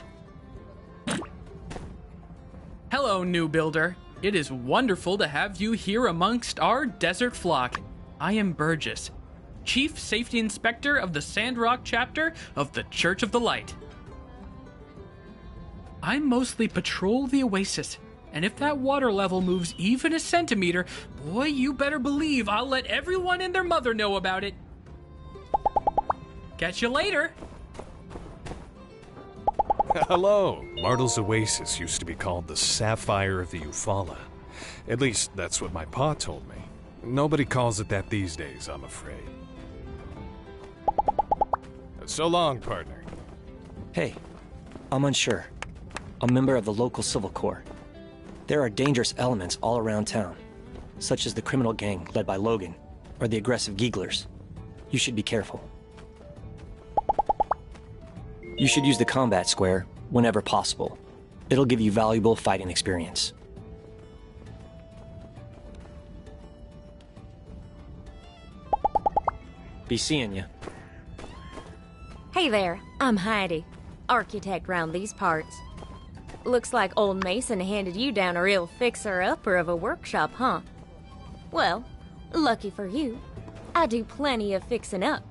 Hello, new builder. It is wonderful to have you here amongst our desert flock. I am Burgess, Chief Safety Inspector of the Sandrock chapter of the Church of the Light. I mostly patrol the oasis, and if that water level moves even a centimeter, boy, you better believe I'll let everyone and their mother know about it. Catch you later. Hello. Martle's Oasis used to be called the Sapphire of the Eufaula. At least, that's what my pa told me. Nobody calls it that these days, I'm afraid. So long, partner. Hey, I'm unsure. A member of the local civil corps. There are dangerous elements all around town, such as the criminal gang led by Logan, or the aggressive Geeglers. You should be careful. You should use the combat square whenever possible. It'll give you valuable fighting experience. Be seeing ya. Hey there, I'm Heidi, architect round these parts. Looks like old Mason handed you down a real fixer-upper of a workshop, huh? Well, lucky for you, I do plenty of fixing up.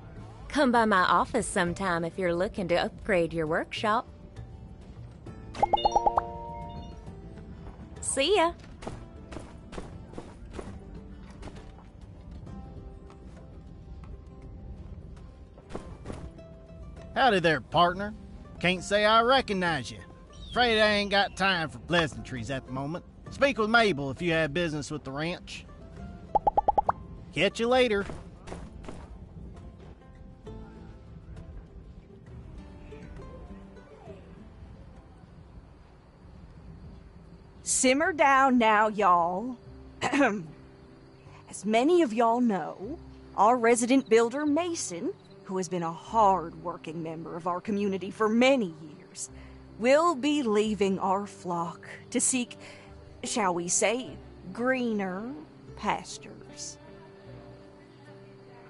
Come by my office sometime if you're looking to upgrade your workshop. See ya. Howdy there, partner. Can't say I recognize you. Afraid I ain't got time for pleasantries at the moment. Speak with Mabel if you have business with the ranch. Catch you later. Simmer down now, y'all. As many of y'all know, our resident builder, Mason, who has been a hard-working member of our community for many years, will be leaving our flock to seek, shall we say, greener pastures.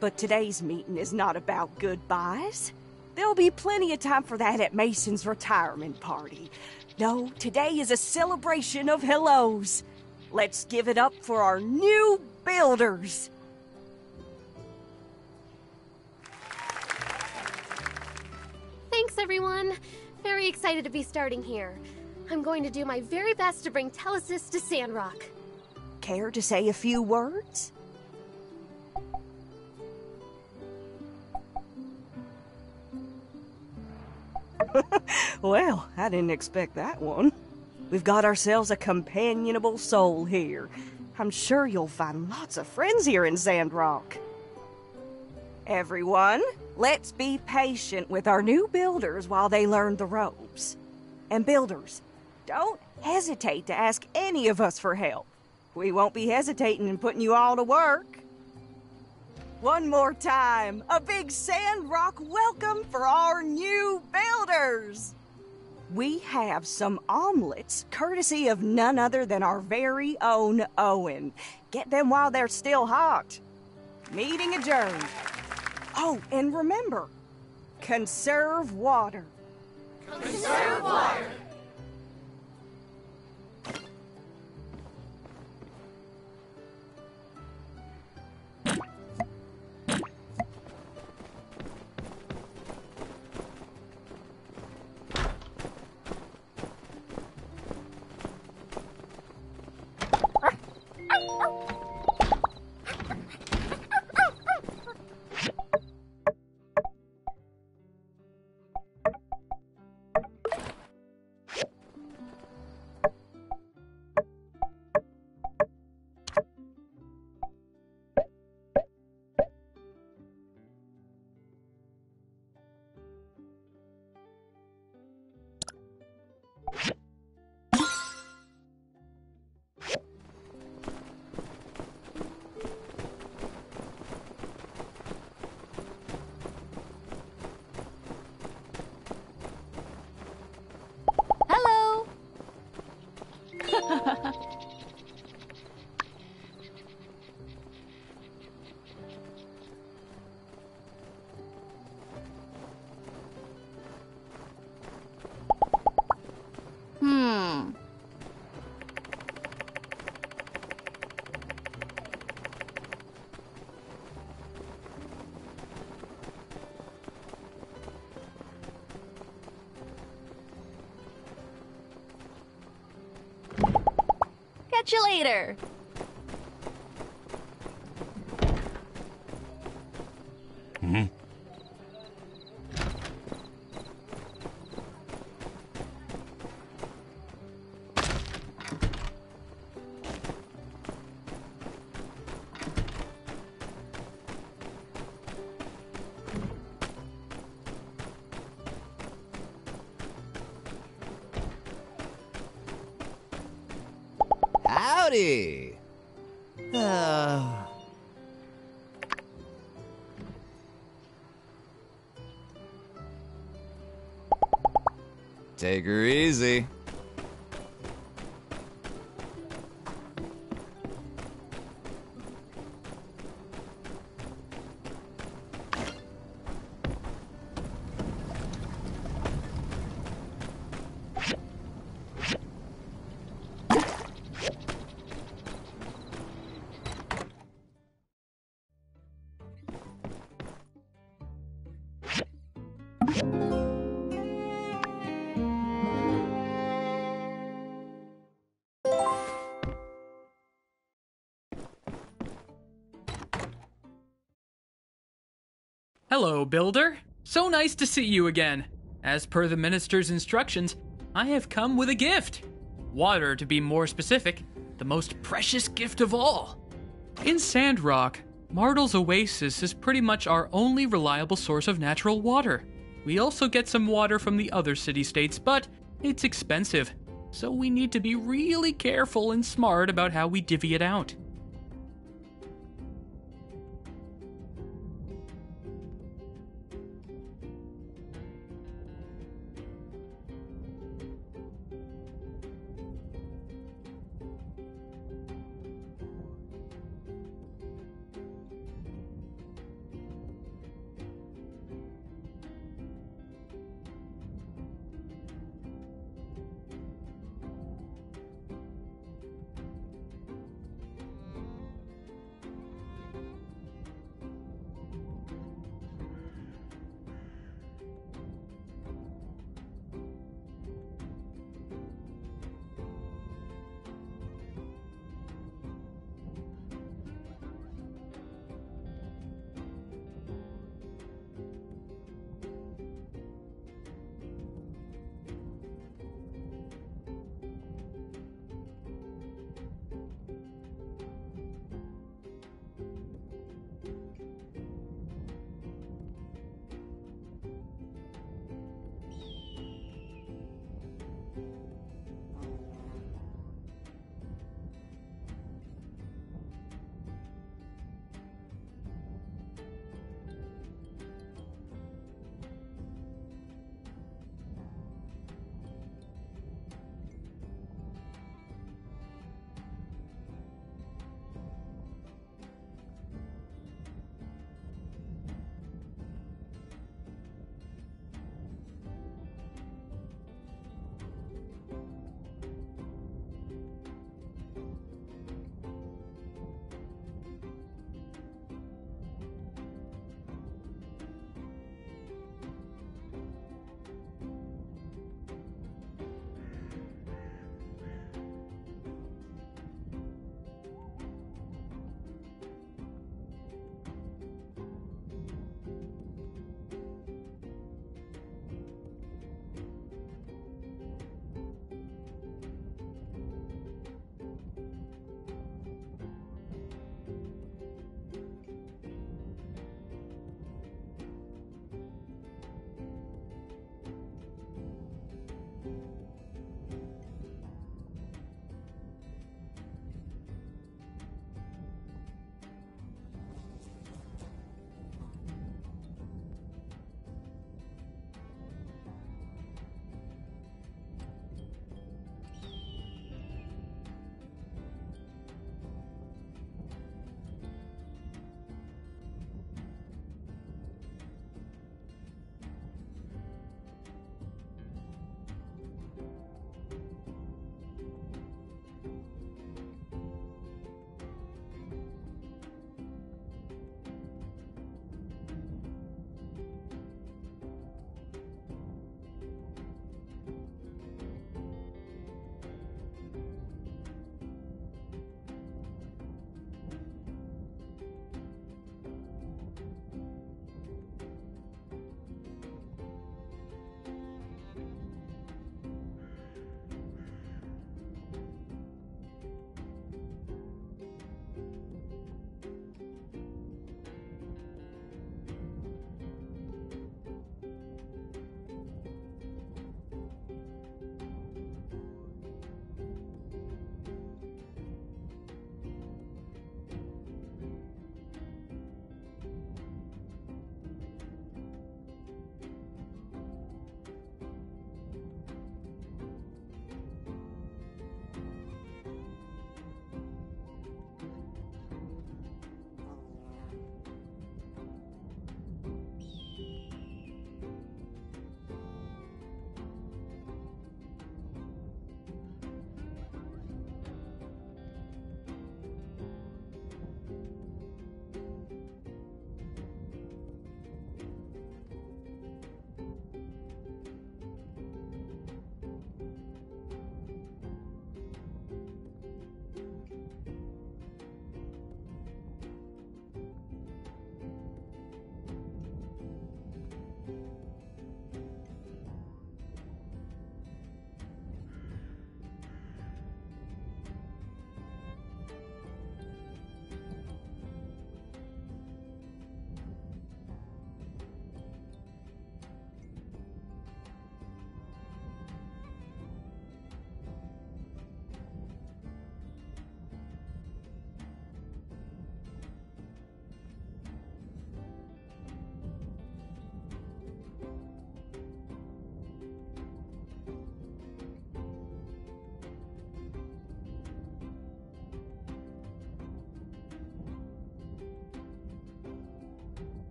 But today's meeting is not about goodbyes. There'll be plenty of time for that at Mason's retirement party. No, today is a celebration of hellos. Let's give it up for our new builders. Thanks, everyone. Very excited to be starting here. I'm going to do my very best to bring Telesis to Sandrock. Care to say a few words? Well, I didn't expect that one. We've got ourselves a companionable soul here. I'm sure you'll find lots of friends here in Sandrock. Everyone, let's be patient with our new builders while they learn the ropes. And builders, don't hesitate to ask any of us for help. We won't be hesitating in putting you all to work. One more time, a big Sandrock welcome for our new builders! We have some omelets, courtesy of none other than our very own Owen. Get them while they're still hot. Meeting adjourned. Oh, and remember, conserve water. Conserve water. Catch you later. Hmm? Howdy! Take her easy. Hello, Builder. So nice to see you again. As per the minister's instructions, I have come with a gift. Water, to be more specific, the most precious gift of all. In Sandrock, Martel's Oasis is pretty much our only reliable source of natural water. We also get some water from the other city-states, but it's expensive, so we need to be really careful and smart about how we divvy it out.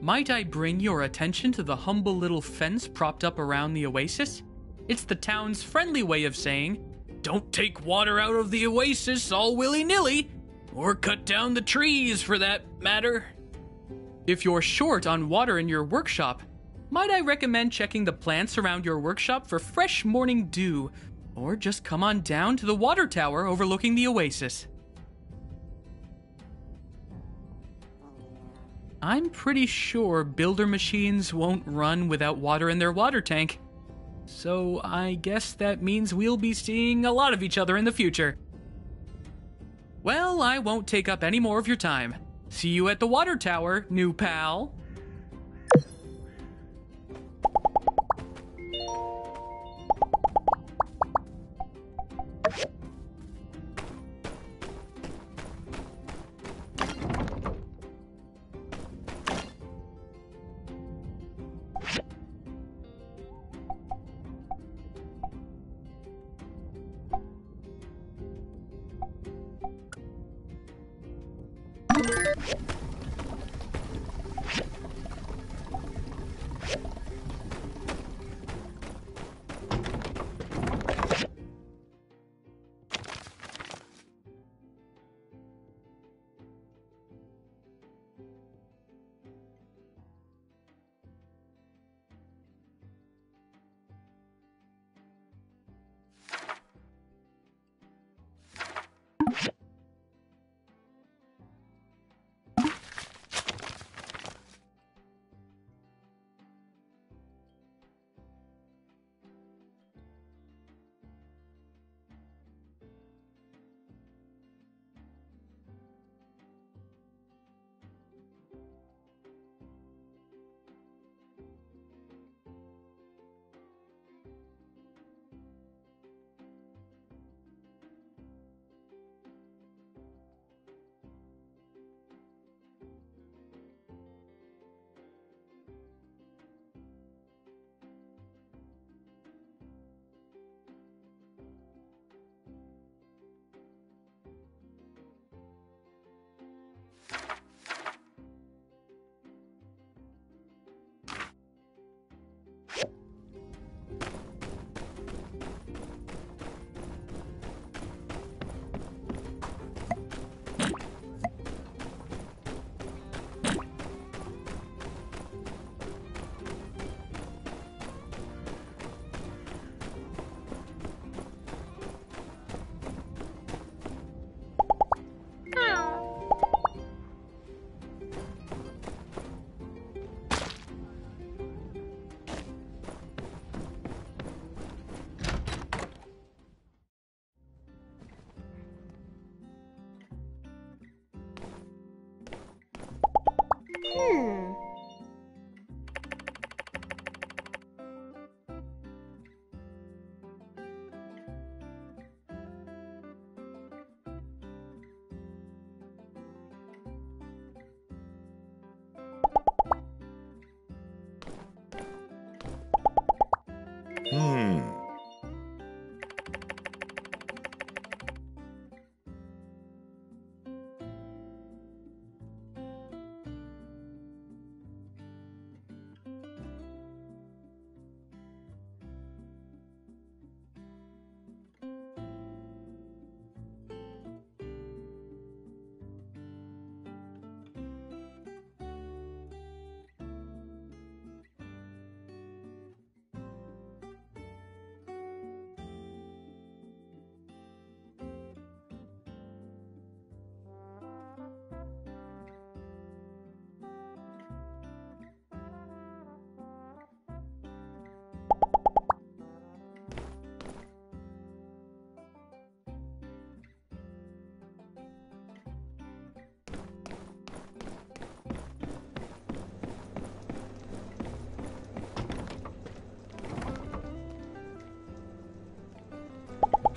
Might I bring your attention to the humble little fence propped up around the oasis? It's the town's friendly way of saying, don't take water out of the oasis all willy-nilly, or cut down the trees for that matter. If you're short on water in your workshop, might I recommend checking the plants around your workshop for fresh morning dew, or just come on down to the water tower overlooking the oasis. I'm pretty sure builder machines won't run without water in their water tank. So I guess that means we'll be seeing a lot of each other in the future. Well, I won't take up any more of your time. See you at the water tower, new pal.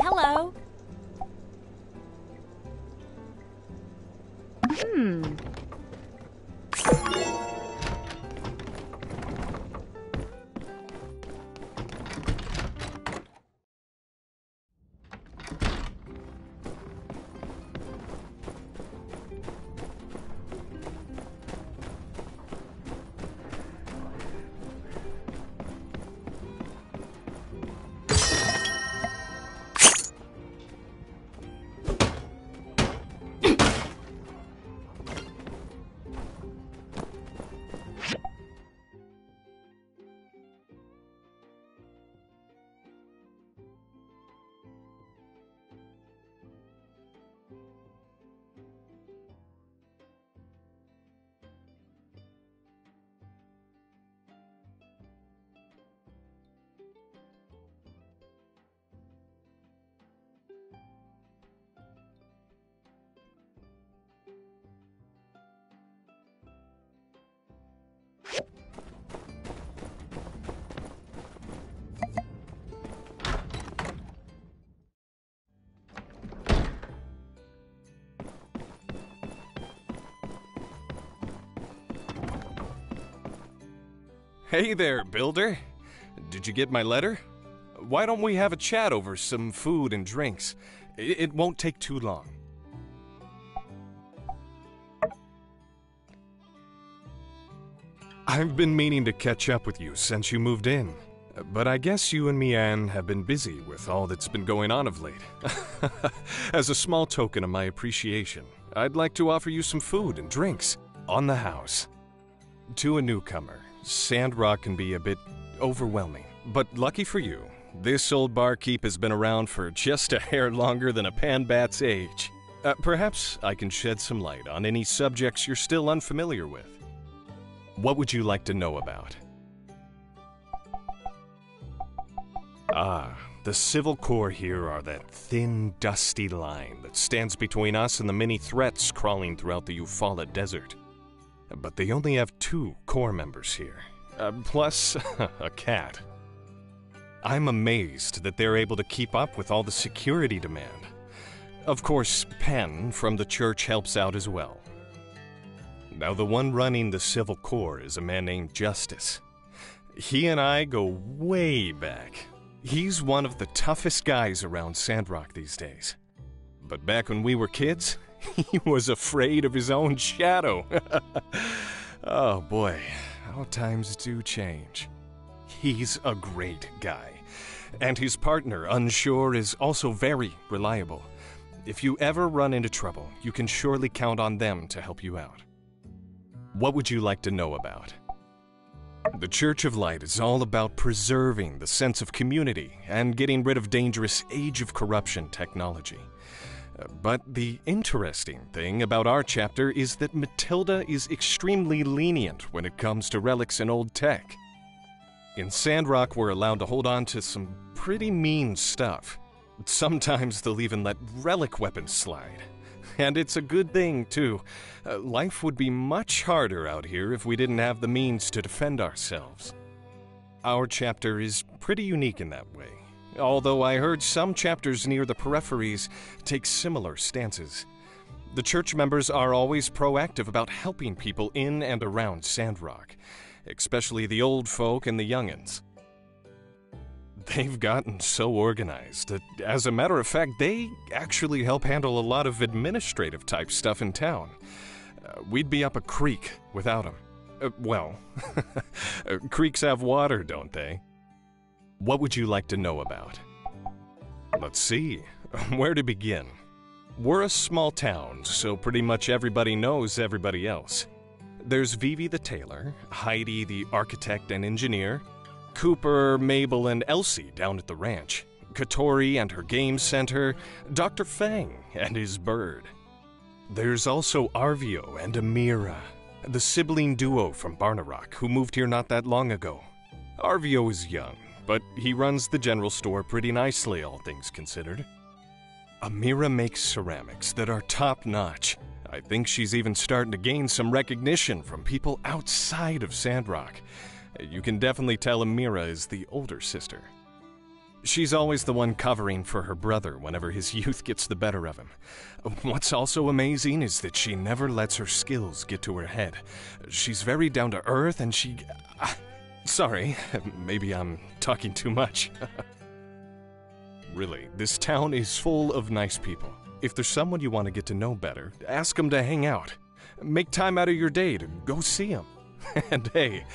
Hello. Hey there, Builder. Did you get my letter? Why don't we have a chat over some food and drinks? It won't take too long. I've been meaning to catch up with you since you moved in, but I guess you and Mian have been busy with all that's been going on of late. As a small token of my appreciation, I'd like to offer you some food and drinks on the house. To a newcomer, Sandrock can be a bit overwhelming, but lucky for you, this old barkeep has been around for just a hair longer than a panbat's age. Perhaps I can shed some light on any subjects you're still unfamiliar with. What would you like to know about? The civil corps here are that thin, dusty line that stands between us and the many threats crawling throughout the Eufaula Desert. But they only have 2 corps members here, plus a cat. I'm amazed that they're able to keep up with all the security demand. Of course, Penn from the church helps out as well. Now, the one running the Civil Corps is a man named Justice. He and I go way back. He's one of the toughest guys around Sandrock these days. But back when we were kids, he was afraid of his own shadow. Oh boy, how times do change. He's a great guy. And his partner, Unsure, is also very reliable. If you ever run into trouble, you can surely count on them to help you out. What would you like to know about? The Church of Light is all about preserving the sense of community and getting rid of dangerous Age of Corruption technology. But the interesting thing about our chapter is that Matilda is extremely lenient when it comes to relics and old tech. In Sandrock, we're allowed to hold on to some pretty mean stuff. Sometimes they'll even let relic weapons slide. And it's a good thing, too. Life would be much harder out here if we didn't have the means to defend ourselves. Our chapter is pretty unique in that way, although I heard some chapters near the peripheries take similar stances. The church members are always proactive about helping people in and around Sandrock, especially the old folk and the youngins. They've gotten so organized that, as a matter of fact, they actually help handle a lot of administrative type stuff in town. We'd be up a creek without them. Creeks have water, don't they? What would you like to know about? Let's see, where to begin? We're a small town, so pretty much everybody knows everybody else. There's Vivi the tailor, Heidi the architect and engineer, Cooper, Mabel, and Elsie down at the ranch, Katori and her game center, Dr. Fang and his bird. There's also Arvio and Amira, the sibling duo from Barnarock who moved here not that long ago. Arvio is young, but he runs the general store pretty nicely, all things considered. Amira makes ceramics that are top-notch. I think she's even starting to gain some recognition from people outside of Sandrock. You can definitely tell Amira is the older sister. She's always the one covering for her brother whenever his youth gets the better of him. What's also amazing is that she never lets her skills get to her head. She's very down to earth and she... Sorry, maybe I'm talking too much. Really, this town is full of nice people. If there's someone you want to get to know better, ask them to hang out. Make time out of your day to go see them. And hey,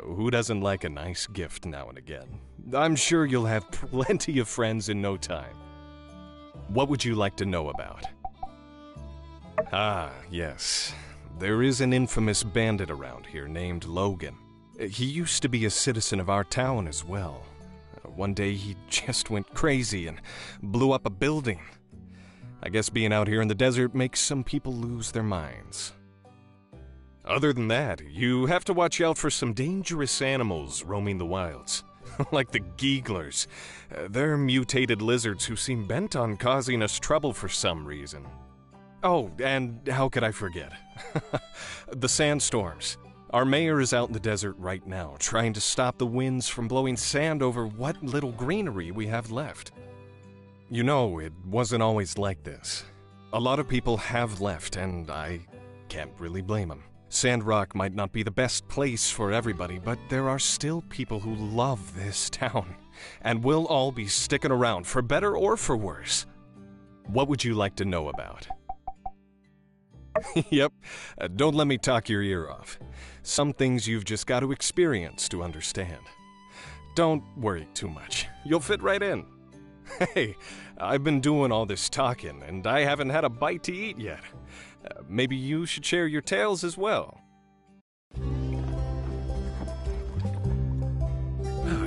who doesn't like a nice gift now and again? I'm sure you'll have plenty of friends in no time. What would you like to know about? Ah, yes. There is an infamous bandit around here named Logan. He used to be a citizen of our town as well. One day he just went crazy and blew up a building. I guess being out here in the desert makes some people lose their minds. Other than that, you have to watch out for some dangerous animals roaming the wilds, like the Geeglers. They're mutated lizards who seem bent on causing us trouble for some reason. Oh, and how could I forget? The sandstorms. Our mayor is out in the desert right now, trying to stop the winds from blowing sand over what little greenery we have left. You know, it wasn't always like this. A lot of people have left, and I can't really blame them. Sandrock might not be the best place for everybody, but there are still people who love this town, and we'll all be sticking around, for better or for worse. What would you like to know about? Yep, don't let me talk your ear off. Some things you've just got to experience to understand. Don't worry too much. You'll fit right in. Hey, I've been doing all this talking, and I haven't had a bite to eat yet. Maybe you should share your tales as well.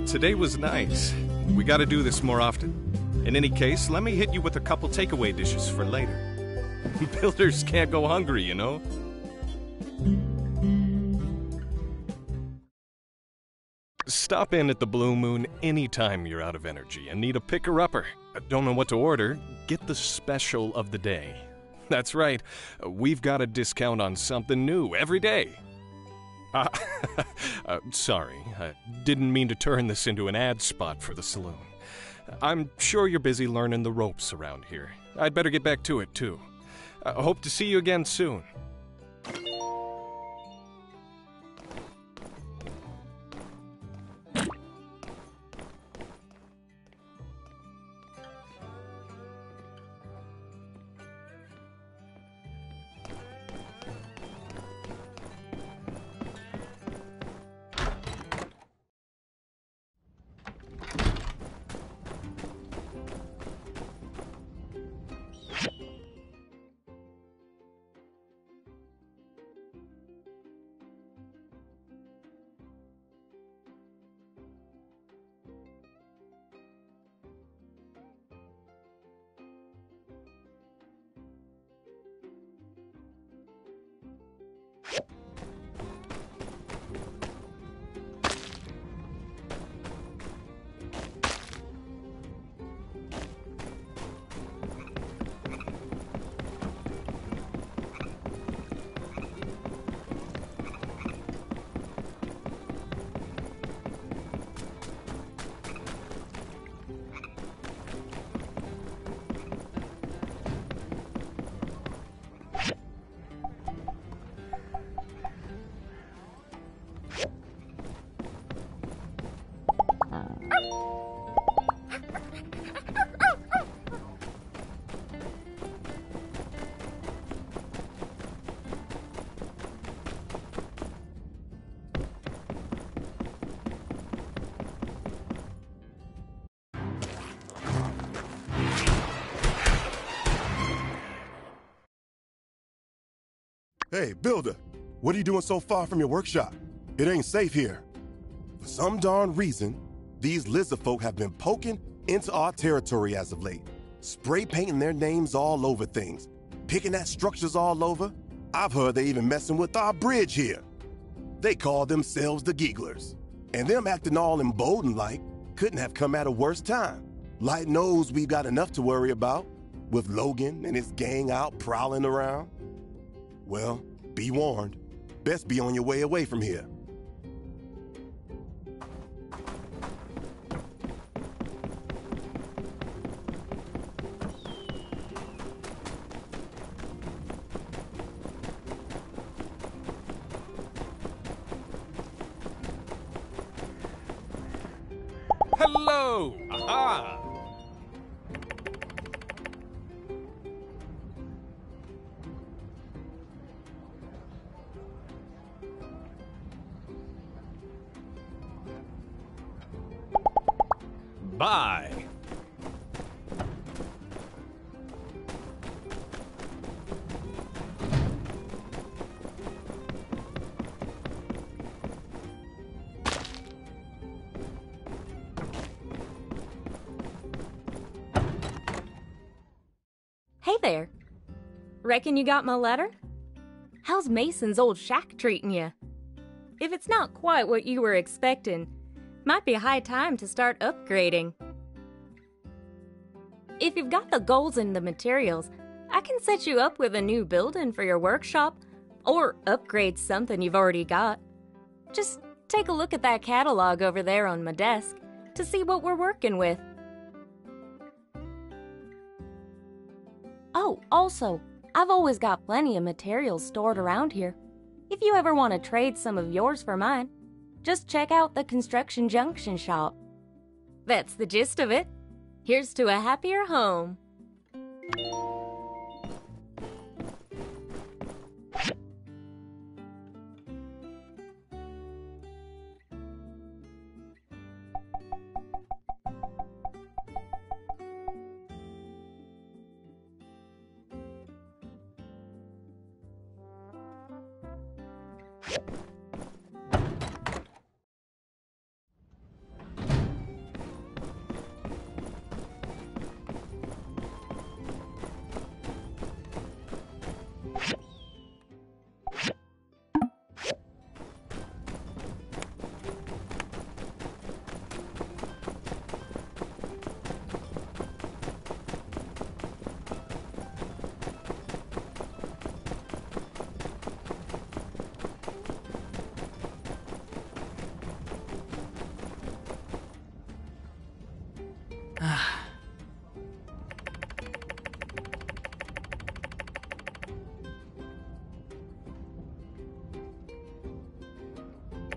Today was nice. We gotta do this more often. In any case, let me hit you with a couple takeaway dishes for later. Builders can't go hungry, you know? Stop in at the Blue Moon anytime you're out of energy and need a picker-upper. Don't know what to order? Get the special of the day. That's right, we've got a discount on something new every day. Sorry, I didn't mean to turn this into an ad spot for the saloon. I'm sure you're busy learning the ropes around here. I'd better get back to it, too. Hope to see you again soon. Hey, Builder, what are you doing so far from your workshop? It ain't safe here. For some darn reason, these lizard folk have been poking into our territory as of late, spray painting their names all over things, picking at structures all over. I've heard they even messing with our bridge here. They call themselves the Gigglers, and them acting all emboldened like couldn't have come at a worse time. Light knows we've got enough to worry about, with Logan and his gang out prowling around. Well, be warned. Best be on your way away from here. Hello! Aha! Bye. Hey there. Reckon you got my letter? How's Mason's old shack treating you? If it's not quite what you were expecting, might be high time to start upgrading. If you've got the goals and the materials, I can set you up with a new building for your workshop, or upgrade something you've already got. Just take a look at that catalog over there on my desk to see what we're working with. Oh, also, I've always got plenty of materials stored around here. If you ever want to trade some of yours for mine, just check out the Construction Junction shop. That's the gist of it. Here's to a happier home.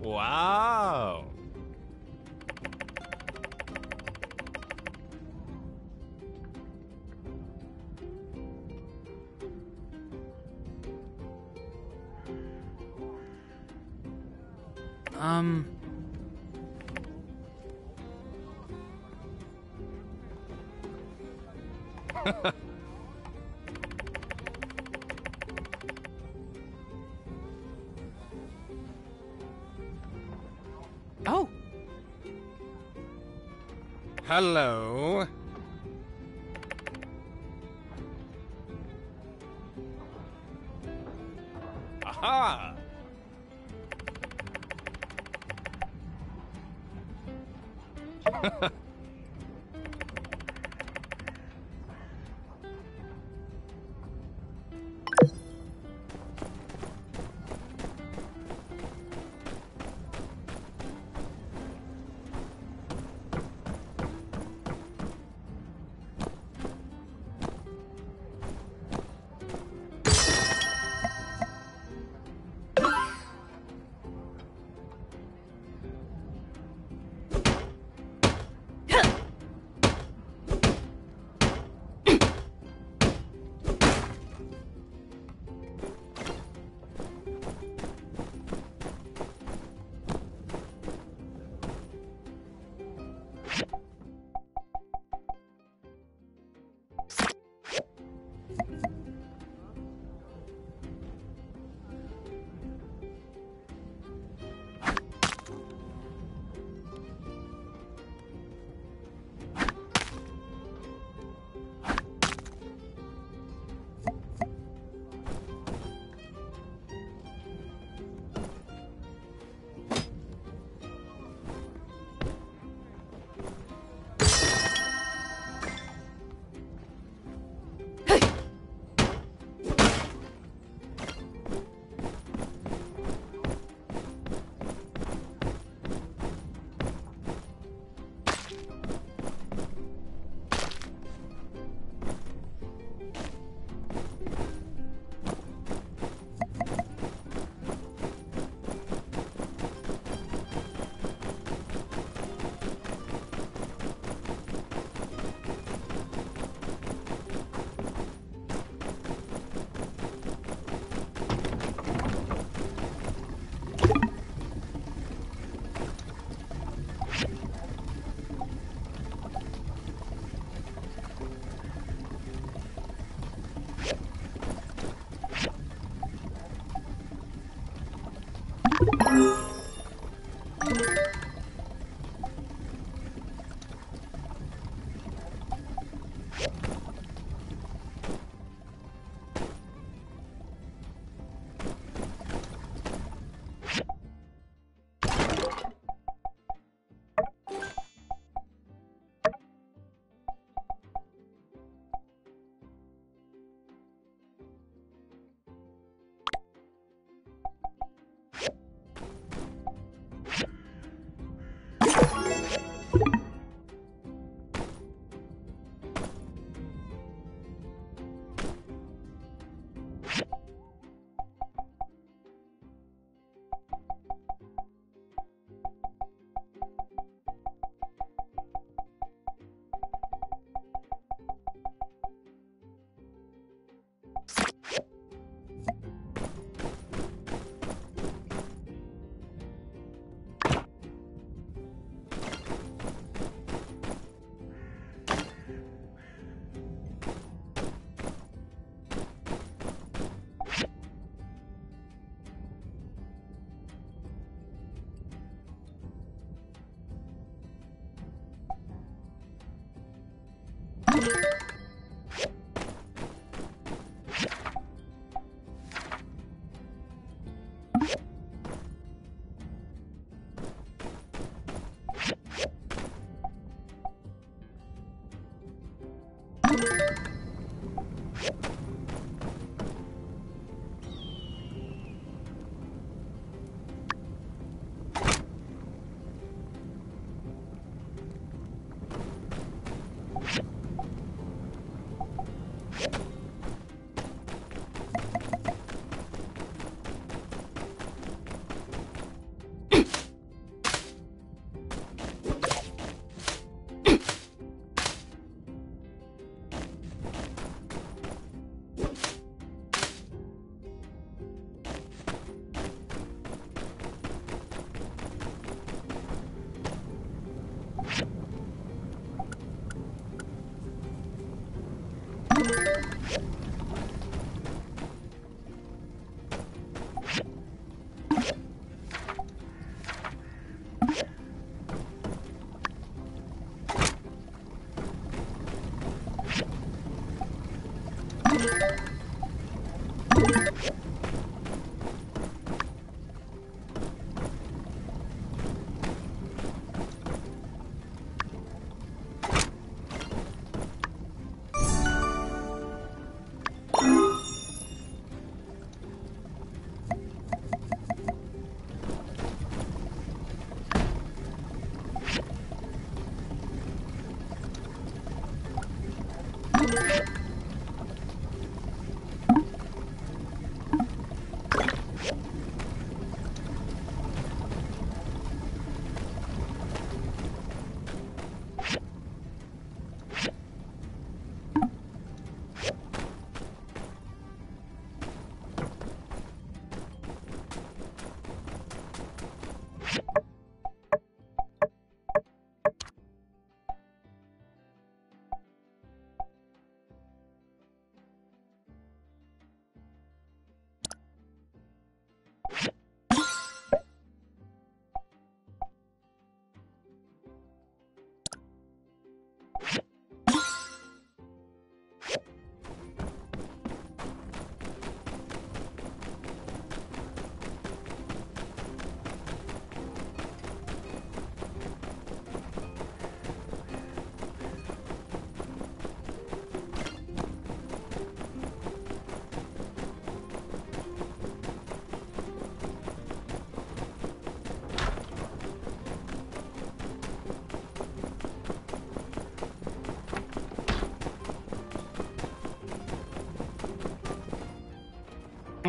Wow. Oh. Hello. Aha!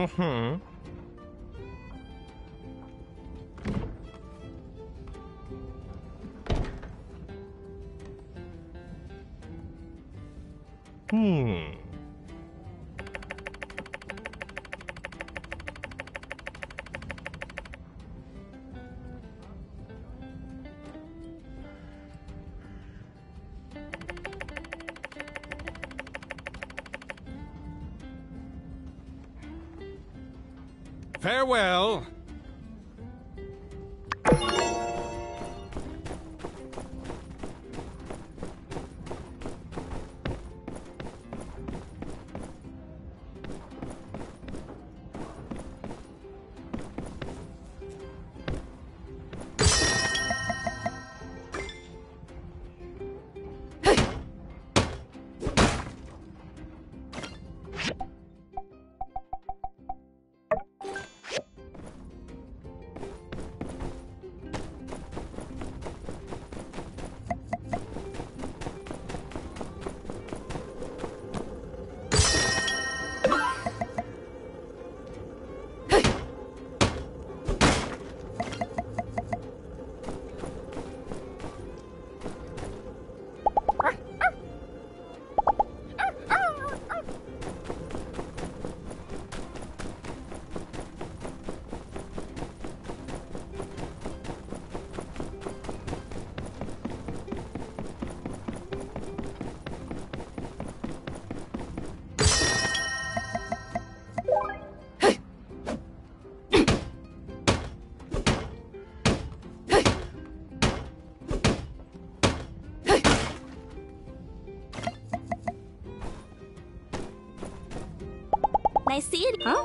Mm-hmm. Farewell. Nice seeing you. Huh?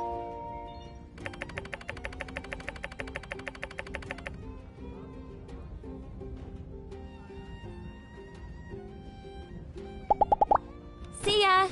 See ya.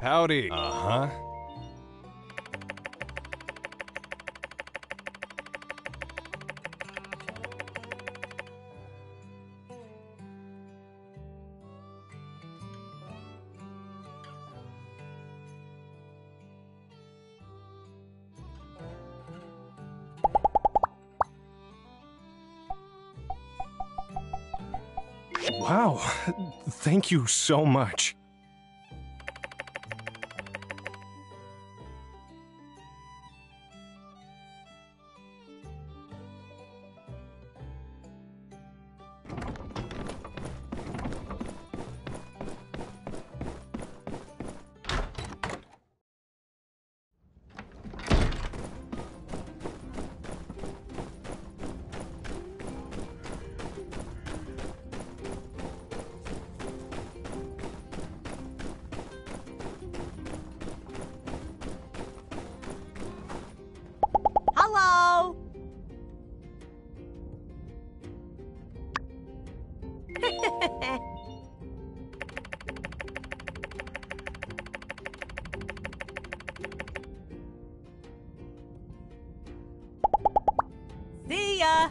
Howdy. Uh-huh. Wow, thank you so much. Hello! See ya!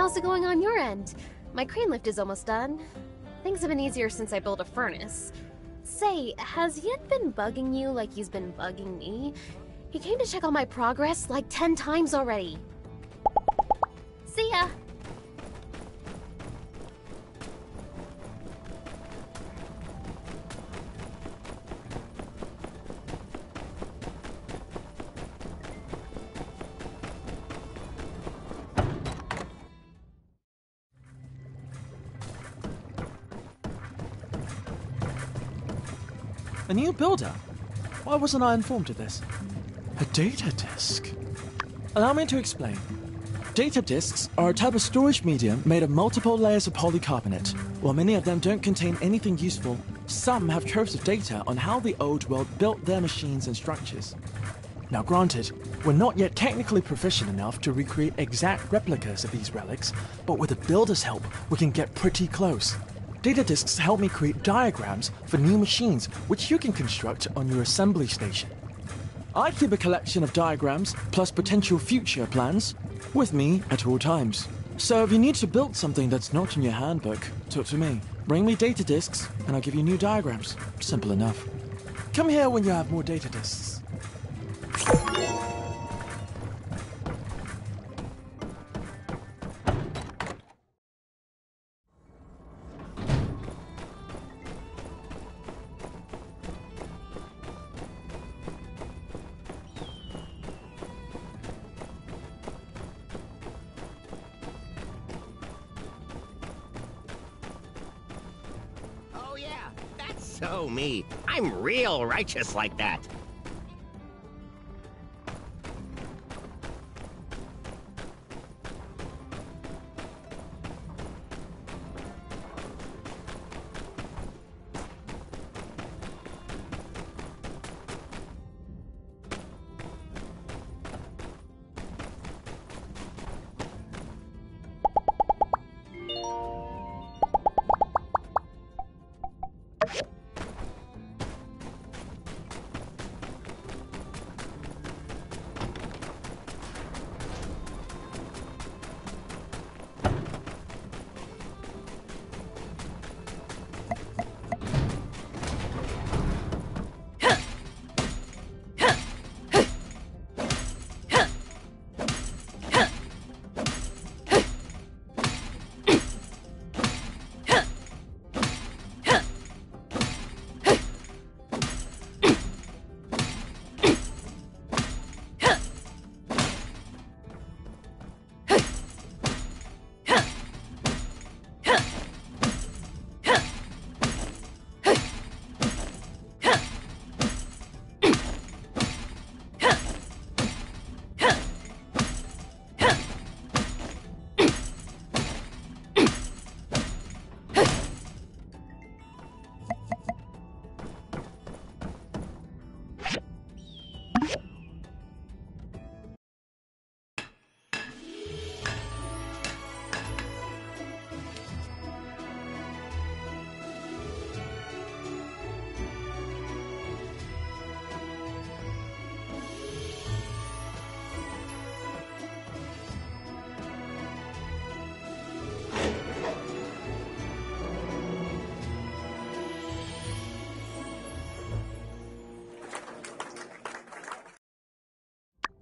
how's it going on your end? My crane lift is almost done. Things have been easier since I built a furnace. Say, has Yen been bugging you like he's been bugging me? He came to check on my progress like 10 times already. See ya! A new builder? Why wasn't I informed of this? A data disk? Allow me to explain. Data disks are a type of storage medium made of multiple layers of polycarbonate. While many of them don't contain anything useful, some have troves of data on how the old world built their machines and structures. Now granted, we're not yet technically proficient enough to recreate exact replicas of these relics, but with the builder's help, we can get pretty close. Data disks help me create diagrams for new machines, which you can construct on your assembly station. I keep a collection of diagrams, plus potential future plans, with me at all times. So if you need to build something that's not in your handbook, talk to me. Bring me data disks, and I'll give you new diagrams. Simple enough. Come here when you have more data disks. So me. I'm real righteous like that.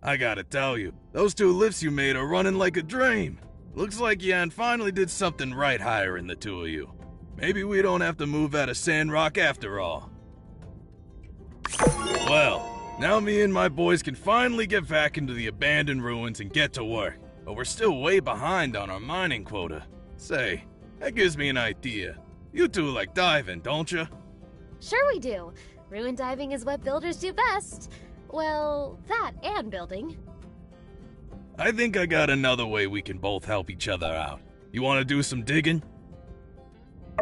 I gotta tell you, those 2 lifts you made are running like a dream. Looks like Yan finally did something right hiring the 2 of you. Maybe we don't have to move out of Sandrock after all. Well, now me and my boys can finally get back into the abandoned ruins and get to work. But we're still way behind on our mining quota. Say, that gives me an idea. You 2 like diving, don't you? Sure we do. Ruin diving is what builders do best. Well, that and building. I think I got another way we can both help each other out. You want to do some digging?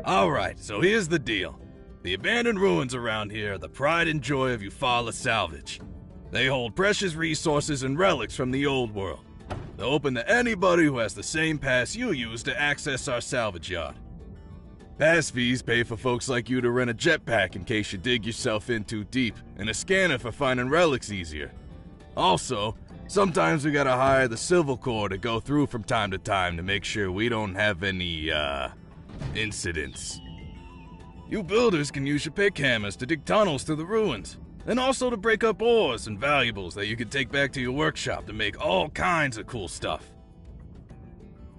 Alright, so here's the deal. The abandoned ruins around here are the pride and joy of Eufaula salvage. They hold precious resources and relics from the old world. They're open to anybody who has the same pass you use to access our salvage yard. Pass fees pay for folks like you to rent a jetpack in case you dig yourself in too deep, and a scanner for finding relics easier. Also, Sometimes we gotta hire the Civil Corps to go through from time to time to make sure we don't have any, incidents. You builders can use your pick hammers to dig tunnels through the ruins, and also to break up ores and valuables that you can take back to your workshop to make all kinds of cool stuff.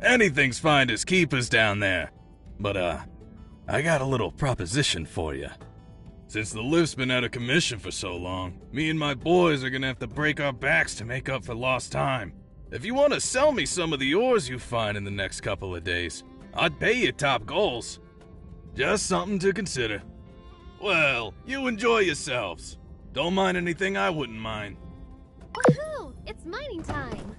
Anything's finders keepers down there, but, I got a little proposition for you. Since the lift's been out of commission for so long, me and my boys are gonna have to break our backs to make up for lost time. If you want to sell me some of the ores you find in the next couple of days, I'd pay you top goals. Just something to consider. Well, you enjoy yourselves. Don't mind anything I wouldn't mind. Woohoo! It's mining time!